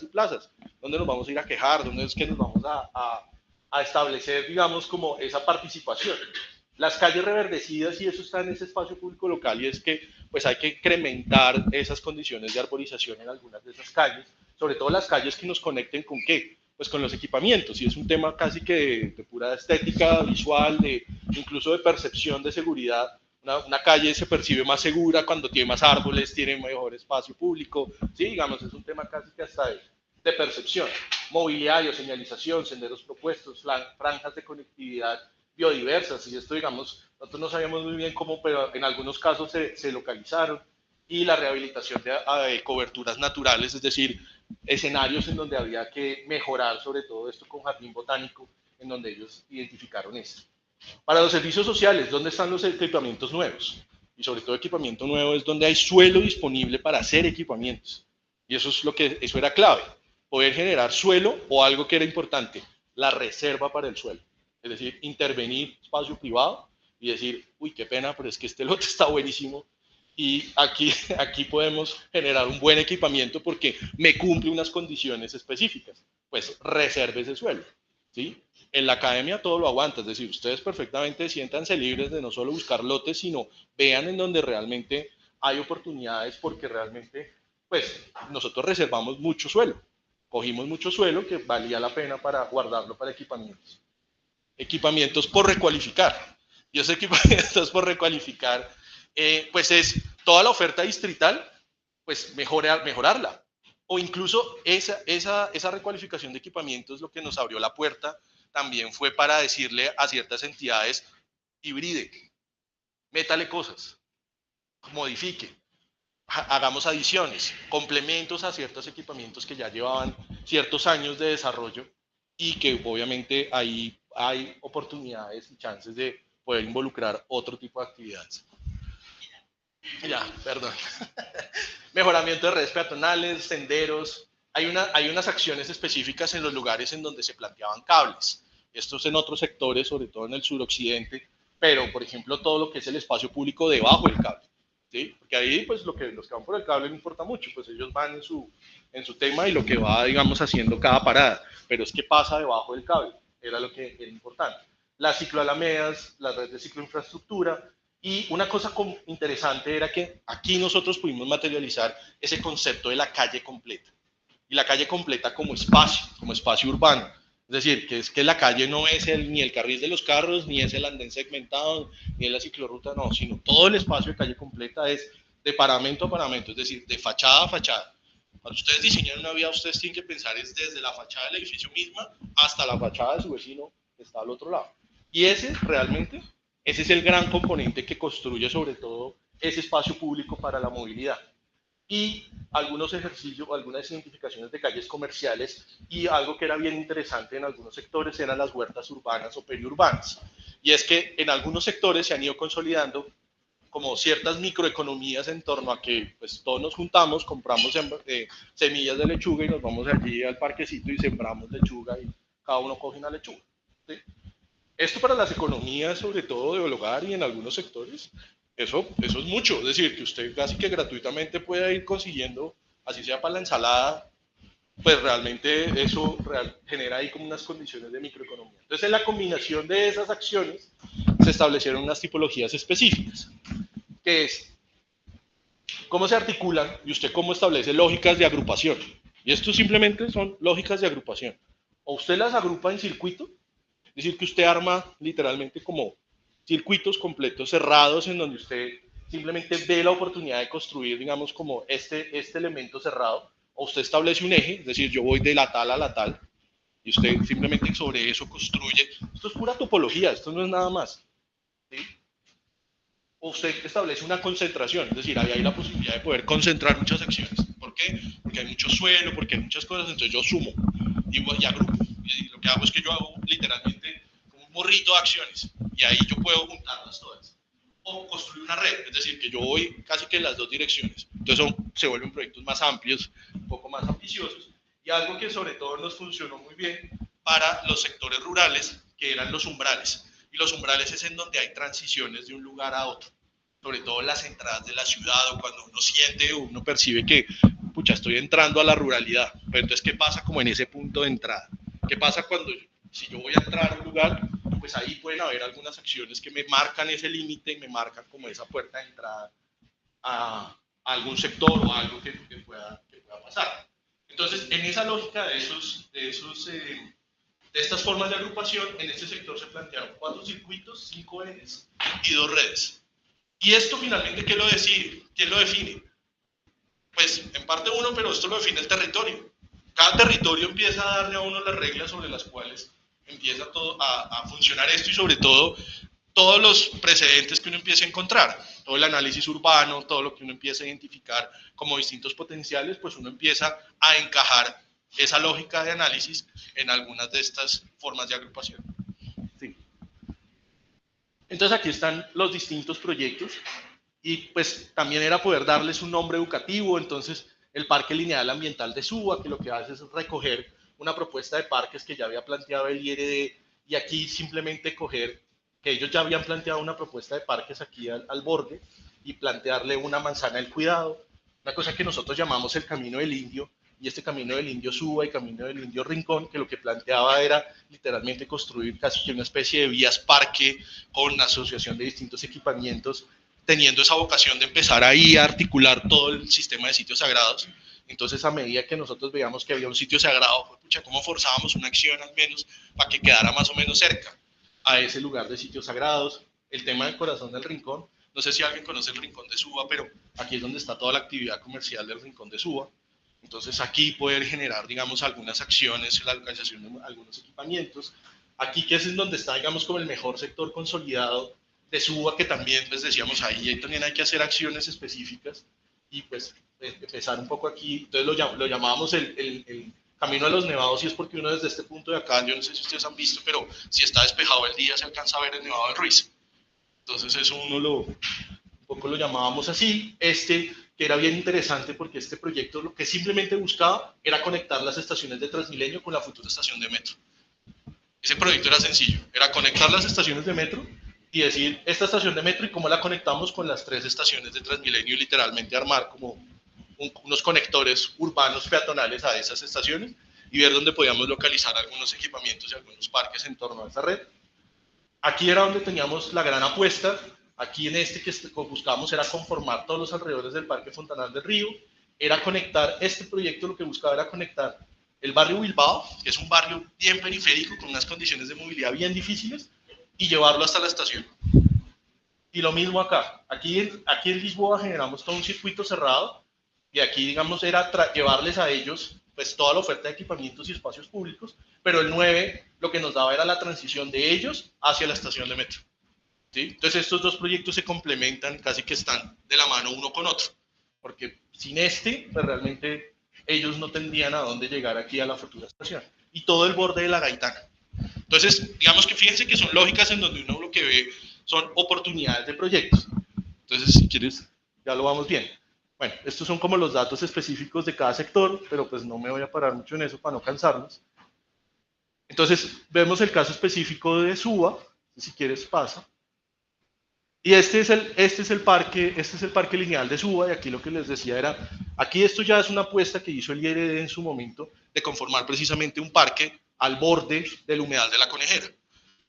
plazas. ¿Dónde nos vamos a ir a quejar? ¿Dónde es que nos vamos a establecer, digamos, como esa participación? Las calles reverdecidas, y eso está en ese espacio público local, y es que pues hay que incrementar esas condiciones de arborización en algunas de esas calles, sobre todo las calles que nos conecten con qué, pues con los equipamientos, y es un tema casi que de pura estética visual, incluso de percepción de seguridad. Una calle se percibe más segura cuando tiene más árboles, tiene mejor espacio público, sí, digamos, es un tema casi que hasta de percepción. Mobiliario, señalización, senderos propuestos, franjas de conectividad biodiversas, y esto, digamos, nosotros no sabíamos muy bien cómo, pero en algunos casos se localizaron, y la rehabilitación de coberturas naturales, es decir, escenarios en donde había que mejorar, sobre todo esto con jardín botánico, en donde ellos identificaron esto. Para los servicios sociales, ¿dónde están los equipamientos nuevos? Y sobre todo equipamiento nuevo es donde hay suelo disponible para hacer equipamientos. Y eso era clave, poder generar suelo, o algo que era importante, la reserva para el suelo. Es decir, intervenir espacio privado y decir, uy, qué pena, pero es que este lote está buenísimo y aquí podemos generar un buen equipamiento porque me cumple unas condiciones específicas. Pues reserve ese suelo, ¿sí? En la academia todo lo aguanta, es decir, ustedes perfectamente siéntanse libres de no solo buscar lotes, sino vean en donde realmente hay oportunidades, porque realmente, pues, nosotros reservamos mucho suelo, cogimos mucho suelo que valía la pena para guardarlo para equipamientos. Equipamientos por recualificar. Y esos equipamientos por recualificar, pues es toda la oferta distrital, pues mejorarla. O incluso esa recualificación de equipamientos, lo que nos abrió la puerta también fue para decirle a ciertas entidades, hibride, métale cosas, modifique, hagamos adiciones, complementos a ciertos equipamientos que ya llevaban ciertos años de desarrollo, y que obviamente ahí hay oportunidades y chances de poder involucrar otro tipo de actividades. Ya, perdón. Mejoramiento de redes peatonales, senderos. Hay unas acciones específicas en los lugares en donde se planteaban cables. Esto es en otros sectores, sobre todo en el suroccidente, pero por ejemplo todo lo que es el espacio público debajo del cable, ¿sí? Porque ahí pues los que van por el cable no importa mucho, pues ellos van en su tema y lo que va, digamos, haciendo cada parada, pero es que pasa debajo del cable, era lo que era importante. Las cicloalamedas, las redes de cicloinfraestructura. Y una cosa interesante era que aquí nosotros pudimos materializar ese concepto de la calle completa. Y la calle completa como espacio urbano. Es decir, que es que la calle no es ni el carril de los carros, ni es el andén segmentado, ni es la ciclorruta, no, sino todo el espacio de calle completa es de paramento a paramento, es decir, de fachada a fachada. Para ustedes diseñar una vía, ustedes tienen que pensar es desde la fachada del edificio misma hasta la fachada de su vecino que está al otro lado. Y ese es el gran componente que construye sobre todo ese espacio público para la movilidad. Y algunos ejercicios, algunas identificaciones de calles comerciales, y algo que era bien interesante en algunos sectores eran las huertas urbanas o periurbanas. Y es que en algunos sectores se han ido consolidando como ciertas microeconomías en torno a que pues todos nos juntamos, compramos semillas de lechuga y nos vamos allí al parquecito y sembramos lechuga y cada uno coge una lechuga, ¿sí? Esto para las economías, sobre todo de hogar y en algunos sectores, eso es mucho. Es decir, que usted casi que gratuitamente pueda ir consiguiendo, así sea para la ensalada, pues realmente eso genera ahí como unas condiciones de microeconomía. Entonces, en la combinación de esas acciones se establecieron unas tipologías específicas, que es cómo se articulan y usted cómo establece lógicas de agrupación. Y esto simplemente son lógicas de agrupación. O usted las agrupa en circuito, es decir, que usted arma literalmente como circuitos completos cerrados en donde usted simplemente ve la oportunidad de construir, digamos, como este elemento cerrado, o usted establece un eje, es decir, yo voy de la tal a la tal, y usted simplemente sobre eso construye. Esto es pura topología, esto no es nada más, ¿sí? O usted establece una concentración, es decir, ahí hay la posibilidad de poder concentrar muchas acciones. ¿Por qué? Porque hay mucho suelo, porque hay muchas cosas, entonces yo sumo. y agrupo. Y lo que hago es que yo hago literalmente como un morrito de acciones y ahí yo puedo juntarlas todas. O construir una red, es decir, que yo voy casi que en las dos direcciones. Entonces se vuelven proyectos más amplios, un poco más ambiciosos, y algo que sobre todo nos funcionó muy bien para los sectores rurales, que eran los umbrales. Y los umbrales es en donde hay transiciones de un lugar a otro, sobre todo las entradas de la ciudad, o cuando uno siente o uno percibe que, pucha, estoy entrando a la ruralidad. Pero entonces, ¿qué pasa como en ese punto de entrada? ¿Qué pasa cuando, si yo voy a entrar a un lugar, pues ahí pueden haber algunas acciones que me marcan ese límite y me marcan como esa puerta de entrada a algún sector o a algo que pueda pasar? Entonces, en esa lógica de estas formas de agrupación, en este sector se plantearon 4 circuitos, 5 ejes y 2 redes. Y esto finalmente, ¿quién lo define? Pues en parte uno, pero esto lo define el territorio. Cada territorio empieza a darle a uno las reglas sobre las cuales empieza todo a funcionar esto, y sobre todo todos los precedentes que uno empieza a encontrar, todo el análisis urbano, todo lo que uno empieza a identificar como distintos potenciales, pues uno empieza a encajar esa lógica de análisis en algunas de estas formas de agrupación. Sí. Entonces aquí están los distintos proyectos, y pues también era poder darles un nombre educativo. Entonces el Parque Lineal Ambiental de Suba, que lo que hace es recoger una propuesta de parques que ya había planteado el IRD, y aquí simplemente coger que ellos ya habían planteado una propuesta de parques aquí al borde, y plantearle una manzana del cuidado, una cosa que nosotros llamamos el Camino del Indio, y este Camino del Indio Suba y Camino del Indio Rincón, que lo que planteaba era literalmente construir casi que una especie de vías parque con asociación de distintos equipamientos, teniendo esa vocación de empezar ahí a articular todo el sistema de sitios sagrados. Entonces, a medida que nosotros veíamos que había un sitio sagrado, pucha, ¿cómo forzábamos una acción al menos para que quedara más o menos cerca a ese lugar de sitios sagrados? El tema del corazón del Rincón, no sé si alguien conoce el Rincón de Suba, pero aquí es donde está toda la actividad comercial del Rincón de Suba. Entonces aquí poder generar, digamos, algunas acciones, la localización de algunos equipamientos. Aquí que es en donde está, digamos, como el mejor sector consolidado de Suba, que también, pues decíamos, ahí también hay que hacer acciones específicas, y pues empezar un poco aquí. Entonces lo llamábamos el Camino a los Nevados, y es porque uno desde este punto de acá, yo no sé si ustedes han visto, pero si está despejado el día se alcanza a ver el Nevado del Ruiz. Entonces eso un poco lo llamábamos así. Que era bien interesante porque este proyecto lo que simplemente buscaba era conectar las estaciones de Transmilenio con la futura estación de metro. Ese proyecto era sencillo, era conectar las estaciones de metro y decir, esta estación de metro y cómo la conectamos con las 3 estaciones de Transmilenio, y literalmente armar como unos conectores urbanos peatonales a esas estaciones, y ver dónde podíamos localizar algunos equipamientos y algunos parques en torno a esa red. Aquí era donde teníamos la gran apuesta. Aquí en que buscábamos era conformar todos los alrededores del Parque Fontanal del Río, era conectar, este proyecto lo que buscaba era conectar el barrio Bilbao, que es un barrio bien periférico, con unas condiciones de movilidad bien difíciles, y llevarlo hasta la estación. Y lo mismo acá, aquí en Lisboa generamos todo un circuito cerrado, y aquí, digamos, era llevarles a ellos pues toda la oferta de equipamientos y espacios públicos, pero el 9 lo que nos daba era la transición de ellos hacia la estación de metro. ¿Sí? Entonces estos dos proyectos se complementan, casi que están de la mano uno con otro, porque sin pues realmente ellos no tendrían a dónde llegar aquí a la futura estación, y todo el borde de la Gaitana. Entonces, digamos que fíjense que son lógicas en donde uno lo que ve son oportunidades de proyectos. Entonces, si quieres, ya lo vamos bien. Bueno, estos son como los datos específicos de cada sector, pero pues no me voy a parar mucho en eso para no cansarnos. Entonces, vemos el caso específico de Suba, si quieres pasa. Y este es el parque lineal de Suba, y aquí lo que les decía era, aquí esto ya es una apuesta que hizo el IRD en su momento, de conformar precisamente un parque al borde del humedal de la Conejera.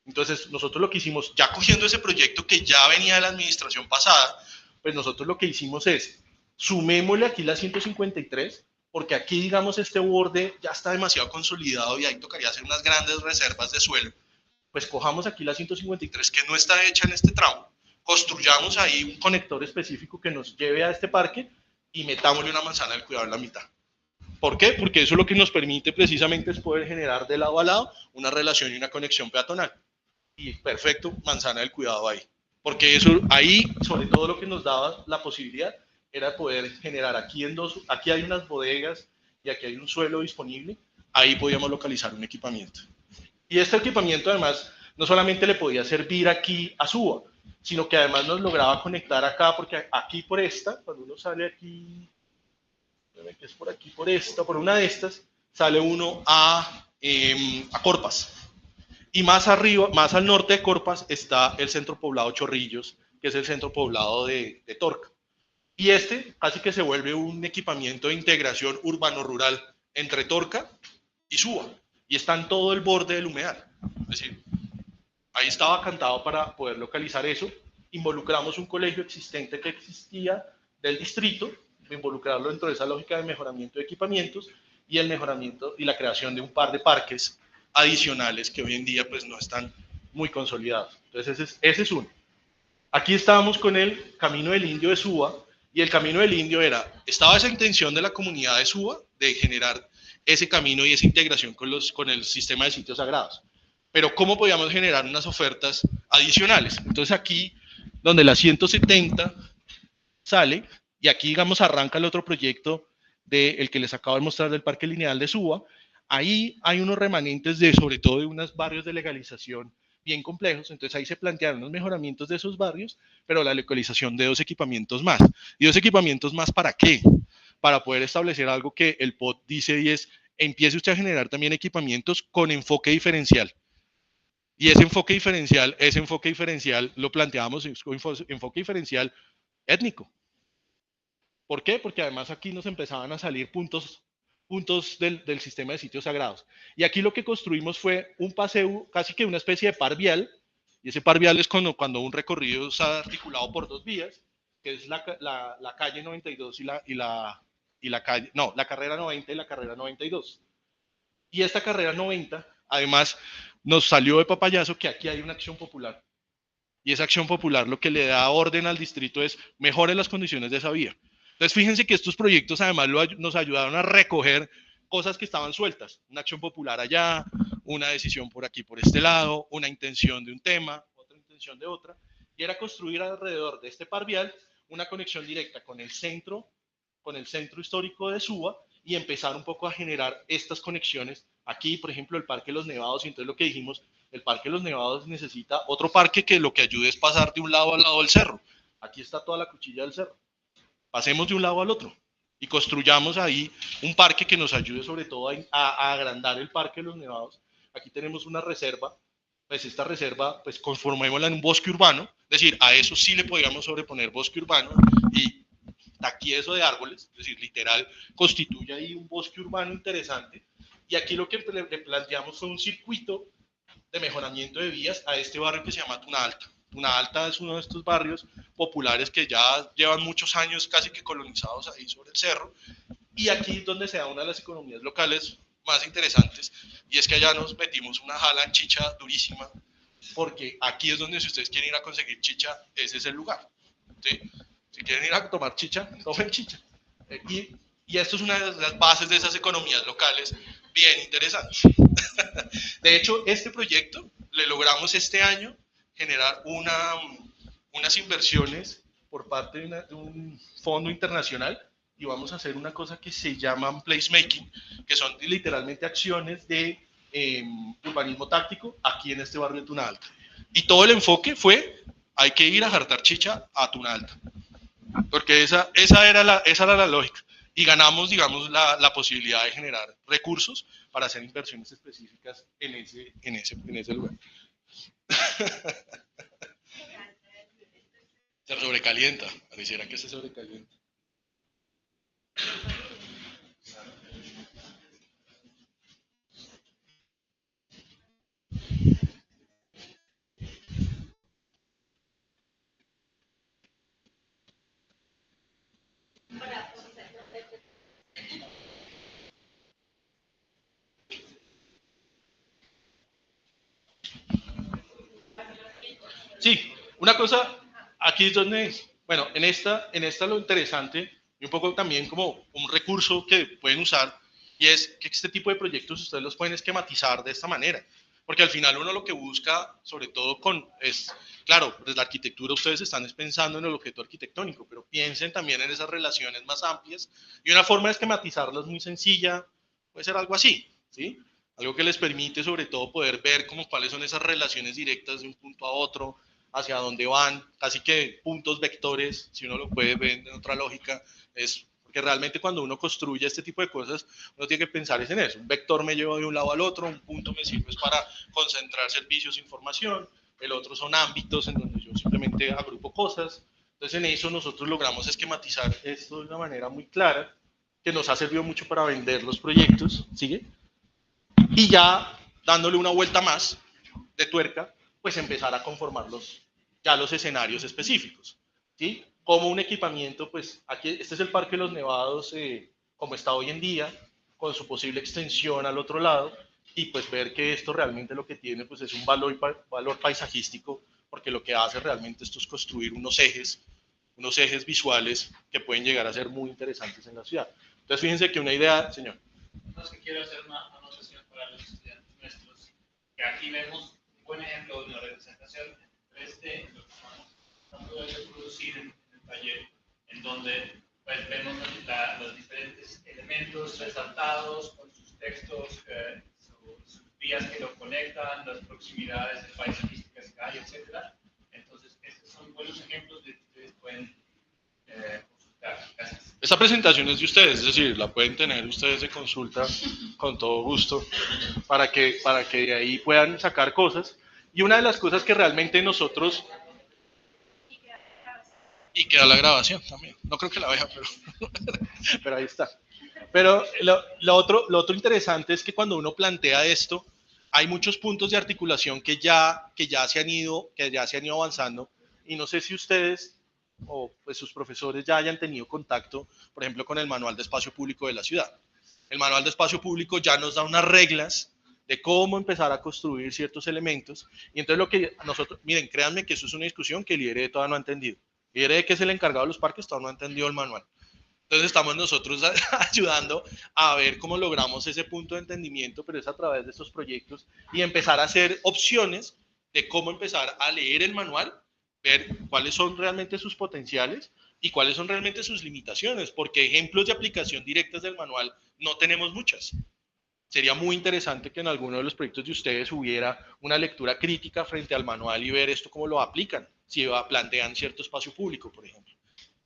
Entonces nosotros lo que hicimos, ya cogiendo ese proyecto que ya venía de la administración pasada, pues nosotros lo que hicimos es, sumémosle aquí la 153, porque aquí, digamos, este borde ya está demasiado consolidado y ahí tocaría hacer unas grandes reservas de suelo. Pues cojamos aquí la 153, que no está hecha en este tramo, construyamos ahí un conector específico que nos lleve a este parque y metámosle una manzana del cuidado en la mitad. ¿Por qué? Porque eso lo que nos permite precisamente es poder generar de lado a lado una relación y una conexión peatonal. Y perfecto, manzana del cuidado ahí. Porque eso ahí, sobre todo lo que nos daba la posibilidad, era poder generar aquí hay unas bodegas y aquí hay un suelo disponible ahí podíamos localizar un equipamiento. Y este equipamiento además no solamente le podía servir aquí a Suba, sino que además nos lograba conectar acá, porque aquí por esta, cuando uno sale aquí, que es por aquí, por esta, por una de estas, sale uno a Corpas. Y más arriba, más al norte de Corpas, está el centro poblado Chorrillos, que es el centro poblado de Torca. Y este casi que se vuelve un equipamiento de integración urbano-rural entre Torca y Suba. Y está en todo el borde del humedal. Es decir, ahí estaba cantado para poder localizar eso. Involucramos un colegio existente que existía del distrito, involucrarlo dentro de esa lógica de mejoramiento de equipamientos y el mejoramiento y la creación de un par de parques adicionales que hoy en día pues no están muy consolidados. Entonces ese es uno. Aquí estábamos con el Camino del Indio de Suba, y el Camino del Indio estaba esa intención de la comunidad de Suba de generar ese camino y esa integración con el sistema de sitios sagrados. Pero ¿cómo podíamos generar unas ofertas adicionales? Entonces aquí, donde la 170 sale, y aquí digamos arranca el otro proyecto del que les acabo de mostrar del Parque Lineal de Suba, ahí hay unos remanentes sobre todo de unos barrios de legalización bien complejos, entonces ahí se plantearon los mejoramientos de esos barrios, pero la localización de 2 equipamientos más. ¿Y 2 equipamientos más para qué? Para poder establecer algo que el POT dice, y es, empiece usted a generar también equipamientos con enfoque diferencial. Y ese enfoque diferencial lo planteamos, enfoque diferencial étnico. ¿Por qué? Porque además aquí nos empezaban a salir puntos del sistema de sitios sagrados. Y aquí lo que construimos fue un paseo, casi que una especie de par vial, y ese par vial es cuando un recorrido está articulado por 2 vías, que es la calle 92 la carrera 90 y la carrera 92. Y esta carrera 90, además, nos salió de papayazo que aquí hay una acción popular. Y esa acción popular lo que le da orden al distrito es mejore las condiciones de esa vía. Entonces, fíjense que estos proyectos además nos ayudaron a recoger cosas que estaban sueltas. Una acción popular allá, una decisión por aquí, por este lado, una intención de un tema, otra intención de otra. Y era construir alrededor de este par vial una conexión directa con el centro histórico de Suba, y empezar un poco a generar estas conexiones. Aquí, por ejemplo, el Parque de los Nevados, y entonces lo que dijimos, el Parque de los Nevados necesita otro parque que lo que ayude es pasar de un lado al lado del cerro. Aquí está toda la cuchilla del cerro. Pasemos de un lado al otro y construyamos ahí un parque que nos ayude sobre todo a agrandar el Parque de los Nevados. Aquí tenemos una reserva, pues esta reserva, pues conformémosla en un bosque urbano, es decir, a eso sí le podríamos sobreponer bosque urbano, y aquí eso de árboles, es decir, literal, constituye ahí un bosque urbano interesante. Y aquí lo que le planteamos fue un circuito de mejoramiento de vías a este barrio que se llama Tuna Alta. Tuna Alta es uno de estos barrios populares que ya llevan muchos años casi que colonizados ahí sobre el cerro, y aquí es donde se da una de las economías locales más interesantes, y es que allá nos metimos una jala en chicha durísima, porque aquí es donde, si ustedes quieren ir a conseguir chicha, ese es el lugar, ¿sí? Si quieren ir a tomar chicha, tomen chicha. Y esto es una de las bases de esas economías locales bien interesantes. De hecho, este proyecto le logramos este año generar unas inversiones por parte de un fondo internacional, y vamos a hacer una cosa que se llama placemaking, que son literalmente acciones de urbanismo táctico aquí en este barrio de Tuna Alta. Y todo el enfoque fue, hay que ir a jartar chicha a Tuna Alta, porque esa era la lógica. Y ganamos, digamos, la posibilidad de generar recursos para hacer inversiones específicas en ese lugar. Se sobrecalienta, pareciera que se sobrecalienta. Sí, una cosa, aquí es donde, bueno, en esta lo interesante, y un poco también como un recurso que pueden usar, y es que este tipo de proyectos ustedes los pueden esquematizar de esta manera, porque al final uno lo que busca, sobre todo es, claro, desde la arquitectura ustedes están pensando en el objeto arquitectónico, pero piensen también en esas relaciones más amplias, y una forma de esquematizarlas muy sencilla puede ser algo así. ¿sí? Algo que les permite sobre todo poder ver como cuáles son esas relaciones directas de un punto a otro, hacia dónde van, casi que puntos vectores, si uno lo puede ver en otra lógica, es porque realmente cuando uno construye este tipo de cosas, uno tiene que pensar en eso. Un vector me lleva de un lado al otro, un punto me sirve para concentrar servicios e información, el otro son ámbitos en donde yo simplemente agrupo cosas. Entonces en eso nosotros logramos esquematizar esto de una manera muy clara, que nos ha servido mucho para vender los proyectos, ¿sigue? Y ya dándole una vuelta más de tuerca, pues empezar a conformar ya los escenarios específicos, ¿sí? Como un equipamiento, pues aquí, este es el Parque de los Nevados como está hoy en día, con su posible extensión al otro lado, y pues ver que esto realmente lo que tiene pues es un valor paisajístico, porque lo que hace realmente esto es construir unos ejes visuales que pueden llegar a ser muy interesantes en la ciudad. Entonces fíjense que una idea, señor. Entonces quiero hacer una anotación para los estudiantes nuestros, que aquí vemos un buen ejemplo de una representación en 3D, lo que estamos tratando de reproducir en el taller, en donde pues, vemos los diferentes elementos resaltados con sus textos, sus vías que lo conectan, las proximidades paisajísticas que hay, etc. Entonces, estos son buenos ejemplos de que ustedes pueden consultar. Gracias. Esta presentación es de ustedes, es decir, la pueden tener ustedes de consulta con todo gusto para que de ahí puedan sacar cosas. Y una de las cosas que realmente nosotros... Y queda la grabación también. No creo que la vea, pero ahí está. Pero lo otro interesante es que cuando uno plantea esto, hay muchos puntos de articulación que ya se han ido avanzando. Y no sé si ustedes o pues sus profesores ya hayan tenido contacto, por ejemplo, con el Manual de Espacio Público de la ciudad. El Manual de Espacio Público ya nos da unas reglas de cómo empezar a construir ciertos elementos. Y entonces lo que nosotros, miren, créanme que eso es una discusión que el IRE todavía no ha entendido. El IRE, que es el encargado de los parques, todavía no ha entendido el manual. Entonces estamos nosotros ayudando a ver cómo logramos ese punto de entendimiento, pero es a través de estos proyectos y empezar a hacer opciones de cómo empezar a leer el manual, ver cuáles son realmente sus potenciales y cuáles son realmente sus limitaciones, porque ejemplos de aplicación directas del manual no tenemos muchas. Sería muy interesante que en alguno de los proyectos de ustedes hubiera una lectura crítica frente al manual y ver esto cómo lo aplican, si plantean cierto espacio público, por ejemplo.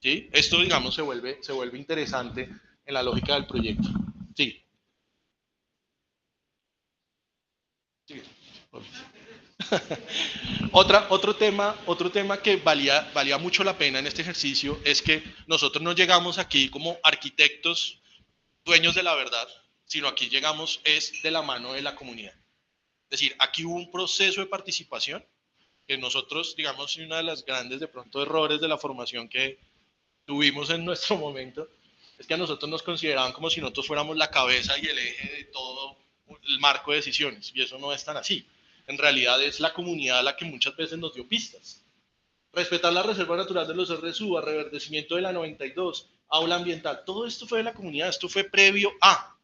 ¿Sí? Esto, digamos, se vuelve interesante en la lógica del proyecto. Sí. Sí. Otro tema que valía mucho la pena en este ejercicio es que nosotros no llegamos aquí como arquitectos dueños de la verdad, sino aquí llegamos es de la mano de la comunidad. Es decir, aquí hubo un proceso de participación que nosotros, digamos, una de las grandes de pronto errores de la formación que tuvimos en nuestro momento es que a nosotros nos consideraban como si nosotros fuéramos la cabeza y el eje de todo el marco de decisiones, y eso no es tan así. En realidad es la comunidad la que muchas veces nos dio pistas. Respetar la Reserva Natural de los RSUA, reverdecimiento de la 92, aula ambiental, todo esto fue de la comunidad, esto fue previo a,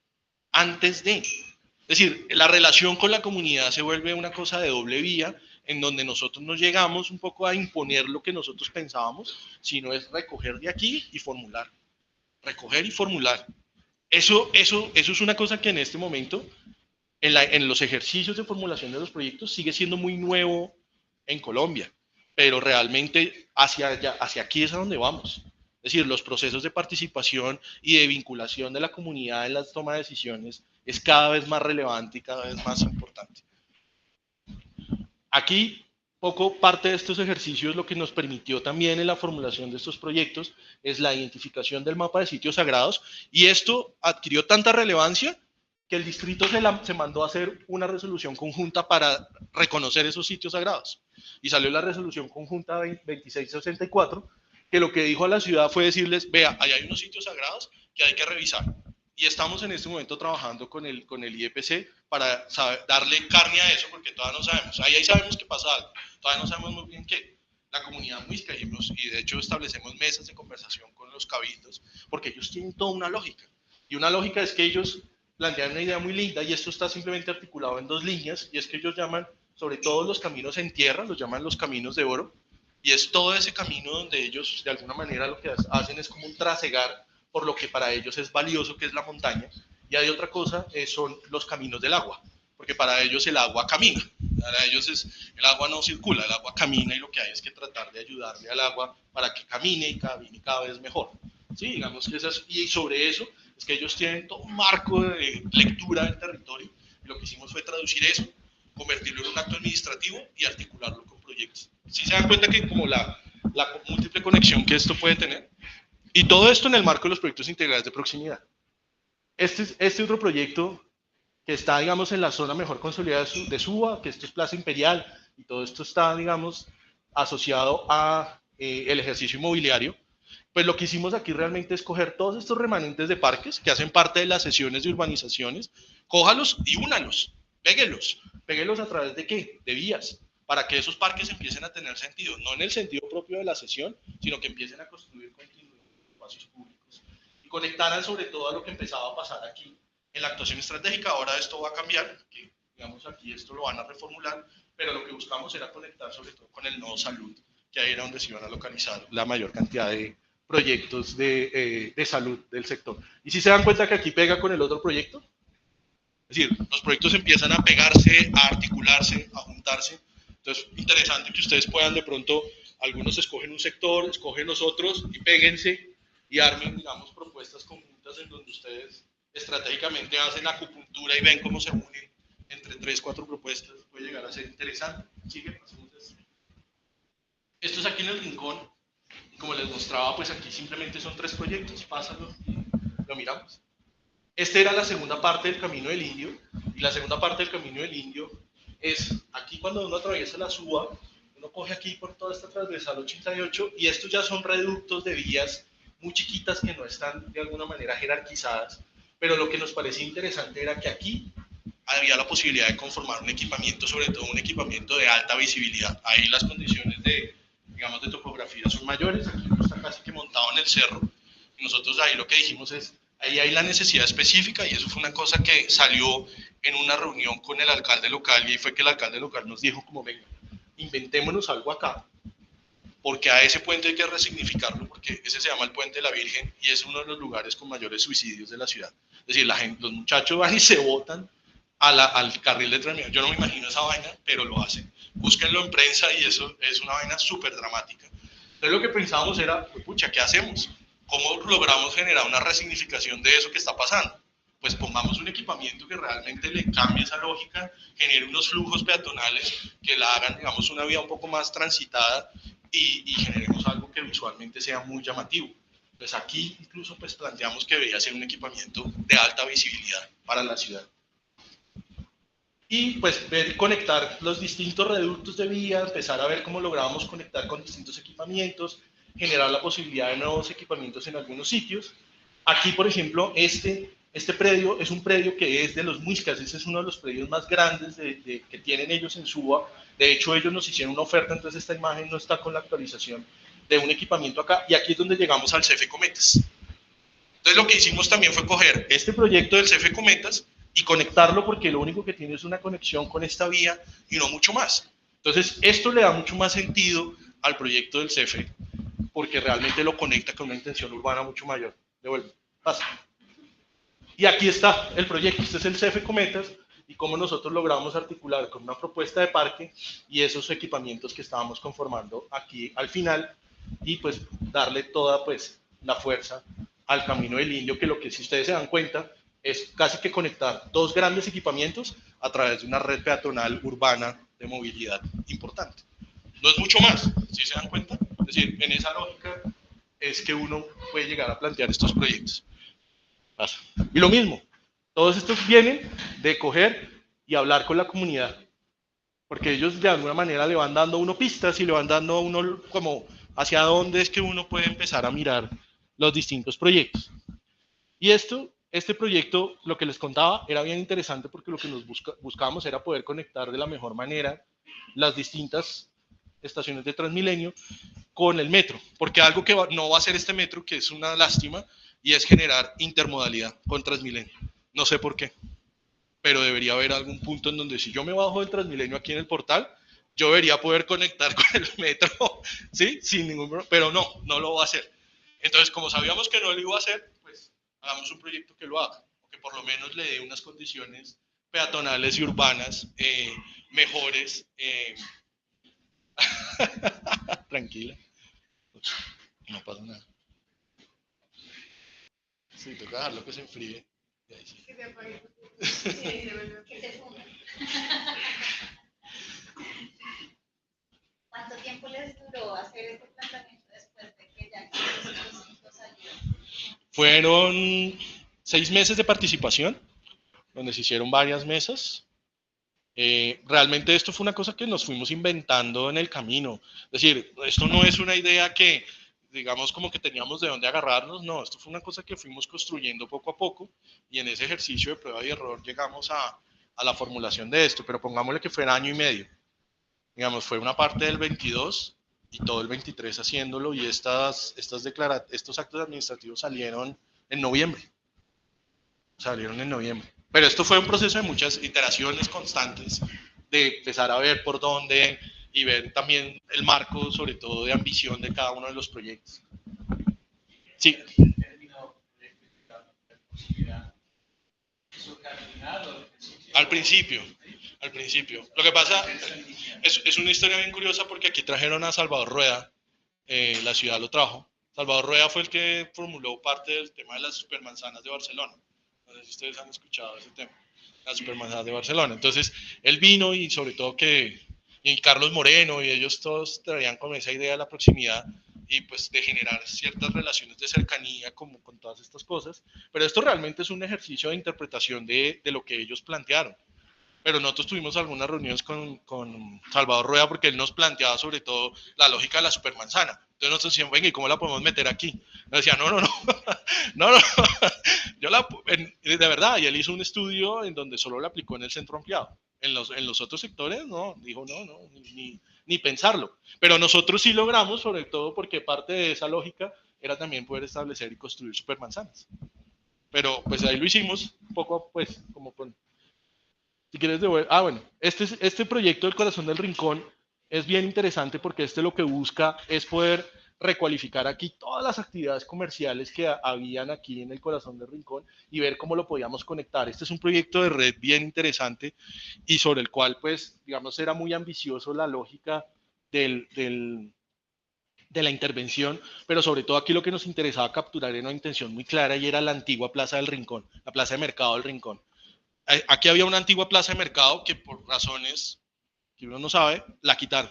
antes de. Es decir, la relación con la comunidad se vuelve una cosa de doble vía, en donde nosotros no llegamos un poco a imponer lo que nosotros pensábamos, sino es recoger de aquí y formular. Recoger y formular. Eso es una cosa que en este momento, en los ejercicios de formulación de los proyectos, sigue siendo muy nuevo en Colombia, pero realmente hacia aquí es a donde vamos. Es decir, los procesos de participación y de vinculación de la comunidad en la toma de decisiones es cada vez más relevante y cada vez más importante. Aquí, poco parte de estos ejercicios lo que nos permitió también en la formulación de estos proyectos es la identificación del mapa de sitios sagrados, y esto adquirió tanta relevancia que el distrito se mandó a hacer una resolución conjunta para reconocer esos sitios sagrados. Y salió la resolución conjunta 2664, que lo que dijo a la ciudad fue decirles, vea, ahí hay unos sitios sagrados que hay que revisar. Y estamos en este momento trabajando con el IEPC para darle carne a eso, porque todavía no sabemos. Ahí sabemos que pasa algo, todavía no sabemos muy bien qué. La comunidad muisca, y de hecho establecemos mesas de conversación con los cabildos, porque ellos tienen toda una lógica. Y una lógica es que ellos plantean una idea muy linda, y esto está simplemente articulado en dos líneas, y es que ellos llaman, sobre todo los caminos en tierra, los llaman los caminos de oro, y es todo ese camino donde ellos de alguna manera lo que hacen es como un trasegar por lo que para ellos es valioso, que es la montaña, Y hay otra cosa, son los caminos del agua, porque para ellos el agua camina, para ellos el agua no circula, el agua camina y lo que hay es que tratar de ayudarle al agua para que camine y camine cada vez mejor. Sí, digamos que y sobre eso es que ellos tienen todo un marco de lectura del territorio y lo que hicimos fue traducir eso, convertirlo en un acto administrativo y articularlo con proyectos. ¿Sí se dan cuenta que como la múltiple conexión que esto puede tener? Y todo esto en el marco de los proyectos integrales de proximidad. Este otro proyecto que está, digamos, en la zona mejor consolidada de Suba, que esto es Plaza Imperial, y todo esto está, digamos, asociado a el ejercicio inmobiliario, pues lo que hicimos aquí realmente es coger todos estos remanentes de parques que hacen parte de las sesiones de urbanizaciones, cójalos y únalos, péguelos a través de ¿qué? De vías, para que esos parques empiecen a tener sentido, no en el sentido propio de la sesión, sino que empiecen a construir continuidad en espacios públicos y conectaran sobre todo a lo que empezaba a pasar aquí en la actuación estratégica. Ahora esto va a cambiar, que digamos aquí esto lo van a reformular, pero lo que buscamos era conectar sobre todo con el nodo salud, que ahí era donde se iban a localizar la mayor cantidad de proyectos de salud del sector. Y si se dan cuenta que aquí pega con el otro proyecto, es decir, los proyectos empiezan a pegarse, a articularse, a juntarse. Entonces, interesante que ustedes puedan de pronto, algunos escogen un sector, escogen los otros y péguense y armen, digamos, propuestas conjuntas en donde ustedes estratégicamente hacen acupuntura y ven cómo se unen entre 3, 4 propuestas. Puede llegar a ser interesante. Sigue, pasemos esto. Esto es aquí en el rincón. Como les mostraba, pues aquí simplemente son 3 proyectos, pásalo y lo miramos. Esta era la segunda parte del Camino del Indio, y la segunda parte del Camino del Indio es aquí cuando uno atraviesa la Suba, uno coge aquí por toda esta transversal 88, y estos ya son reductos de vías muy chiquitas que no están de alguna manera jerarquizadas, pero lo que nos parecía interesante era que aquí había la posibilidad de conformar un equipamiento, sobre todo un equipamiento de alta visibilidad. Ahí las condiciones de, digamos, de topografía son mayores, aquí uno está casi que montado en el cerro, y nosotros ahí lo que dijimos es, ahí hay la necesidad específica, y eso fue una cosa que salió en una reunión con el alcalde local, y ahí fue que el alcalde local nos dijo como, venga, inventémonos algo acá, porque a ese puente hay que resignificarlo, porque ese se llama el Puente de la Virgen, y es uno de los lugares con mayores suicidios de la ciudad. Es decir, la gente, los muchachos van y se botan al carril de Transmilenio. Yo no me imagino esa vaina, pero lo hacen. Búsquenlo en prensa y eso es una vaina súper dramática. Entonces lo que pensábamos era, pucha, ¿qué hacemos? ¿Cómo logramos generar una resignificación de eso que está pasando? Pues pongamos un equipamiento que realmente le cambie esa lógica, genere unos flujos peatonales que la hagan, digamos, una vía un poco más transitada y generemos algo que visualmente sea muy llamativo. Pues aquí incluso pues planteamos que debería ser un equipamiento de alta visibilidad para la ciudad. Y pues ver conectar los distintos reductos de vía, empezar a ver cómo lográbamos conectar con distintos equipamientos, generar la posibilidad de nuevos equipamientos en algunos sitios. Aquí, por ejemplo, este predio es un predio que es de los Muiscas, ese es uno de los predios más grandes que tienen ellos en Suba. De hecho, ellos nos hicieron una oferta, entonces esta imagen no está con la actualización de un equipamiento acá, y aquí es donde llegamos al CF Cometas. Entonces lo que hicimos también fue coger este proyecto del CF Cometas y conectarlo, porque lo único que tiene es una conexión con esta vía y no mucho más. Entonces esto le da mucho más sentido al proyecto del CF, porque realmente lo conecta con una intención urbana mucho mayor. Devuelvo, pasa. Y aquí está el proyecto, este es el CF Cometas, y cómo nosotros logramos articular con una propuesta de parque y esos equipamientos que estábamos conformando aquí al final, y pues darle toda pues la fuerza al Camino del Indio, que lo que si ustedes se dan cuenta es casi que conectar 2 grandes equipamientos a través de una red peatonal urbana de movilidad importante. No es mucho más, ¿sí se dan cuenta? Es decir, en esa lógica es que uno puede llegar a plantear estos proyectos. Pasa. Y lo mismo, todos estos vienen de coger y hablar con la comunidad, porque ellos de alguna manera le van dando a uno pistas y le van dando a uno como hacia dónde es que uno puede empezar a mirar los distintos proyectos. Y este proyecto, lo que les contaba, era bien interesante porque lo que nos buscábamos era poder conectar de la mejor manera las distintas estaciones de Transmilenio con el metro, porque algo que no va a hacer este metro, que es una lástima, y es generar intermodalidad con Transmilenio. No sé por qué, pero debería haber algún punto en donde si yo me bajo del Transmilenio aquí en el portal, yo debería poder conectar con el metro, ¿sí? Sin ningún problema, pero no lo va a hacer. Entonces, como sabíamos que no lo iba a hacer, pues hagamos un proyecto que lo haga, o que por lo menos le dé unas condiciones peatonales y urbanas mejores. Tranquila, no pasa nada. Sí, toca dejarlo que se enfríe. Y ahí sí. ¿Cuánto tiempo les duró hacer este planteamiento después de que ya los 5 salieron? Fueron 6 meses de participación, donde se hicieron varias mesas. Realmente esto fue una cosa que nos fuimos inventando en el camino. Es decir, esto no es una idea que, digamos, como que teníamos de dónde agarrarnos, no, esto fue una cosa que fuimos construyendo poco a poco y en ese ejercicio de prueba y error llegamos a la formulación de esto, pero pongámosle que fue año y medio. Digamos, fue una parte del 22 y todo el 23 haciéndolo y estos actos administrativos salieron en noviembre. Pero esto fue un proceso de muchas iteraciones constantes, de empezar a ver por dónde y ver también el marco, sobre todo de ambición de cada uno de los proyectos. Sí. Al principio. Lo que pasa es una historia bien curiosa porque aquí trajeron a Salvador Rueda, la ciudad lo trajo. Salvador Rueda fue el que formuló parte del tema de las supermanzanas de Barcelona. No sé si ustedes han escuchado ese tema, las supermanzanas de Barcelona. Entonces, él vino y sobre todo y Carlos Moreno y ellos todos traían con esa idea de la proximidad y pues de generar ciertas relaciones de cercanía como con todas estas cosas. Pero esto realmente es un ejercicio de interpretación de lo que ellos plantearon. Pero nosotros tuvimos algunas reuniones con Salvador Rueda porque él nos planteaba sobre todo la lógica de la supermanzana. Entonces nosotros decíamos, venga, ¿y cómo la podemos meter aquí? Nos decía, no, de verdad, y él hizo un estudio en donde solo lo aplicó en el centro ampliado. En los otros sectores, no, dijo, no, ni pensarlo. Pero nosotros sí logramos, sobre todo porque parte de esa lógica era también poder establecer y construir supermanzanas. Pero pues ahí lo hicimos un poco, pues, como con... Si quieres devolver... bueno, este proyecto del Corazón del Rincón es bien interesante porque lo que busca es poder recualificar aquí todas las actividades comerciales que habían aquí en el Corazón del Rincón y ver cómo lo podíamos conectar. Este es un proyecto de red bien interesante y sobre el cual, pues, digamos, era muy ambicioso la lógica de la intervención, pero sobre todo aquí lo que nos interesaba capturar era una intención muy clara y era la antigua Plaza del Rincón, la Plaza de Mercado del Rincón. Aquí había una antigua plaza de mercado que por razones que uno no sabe, la quitaron.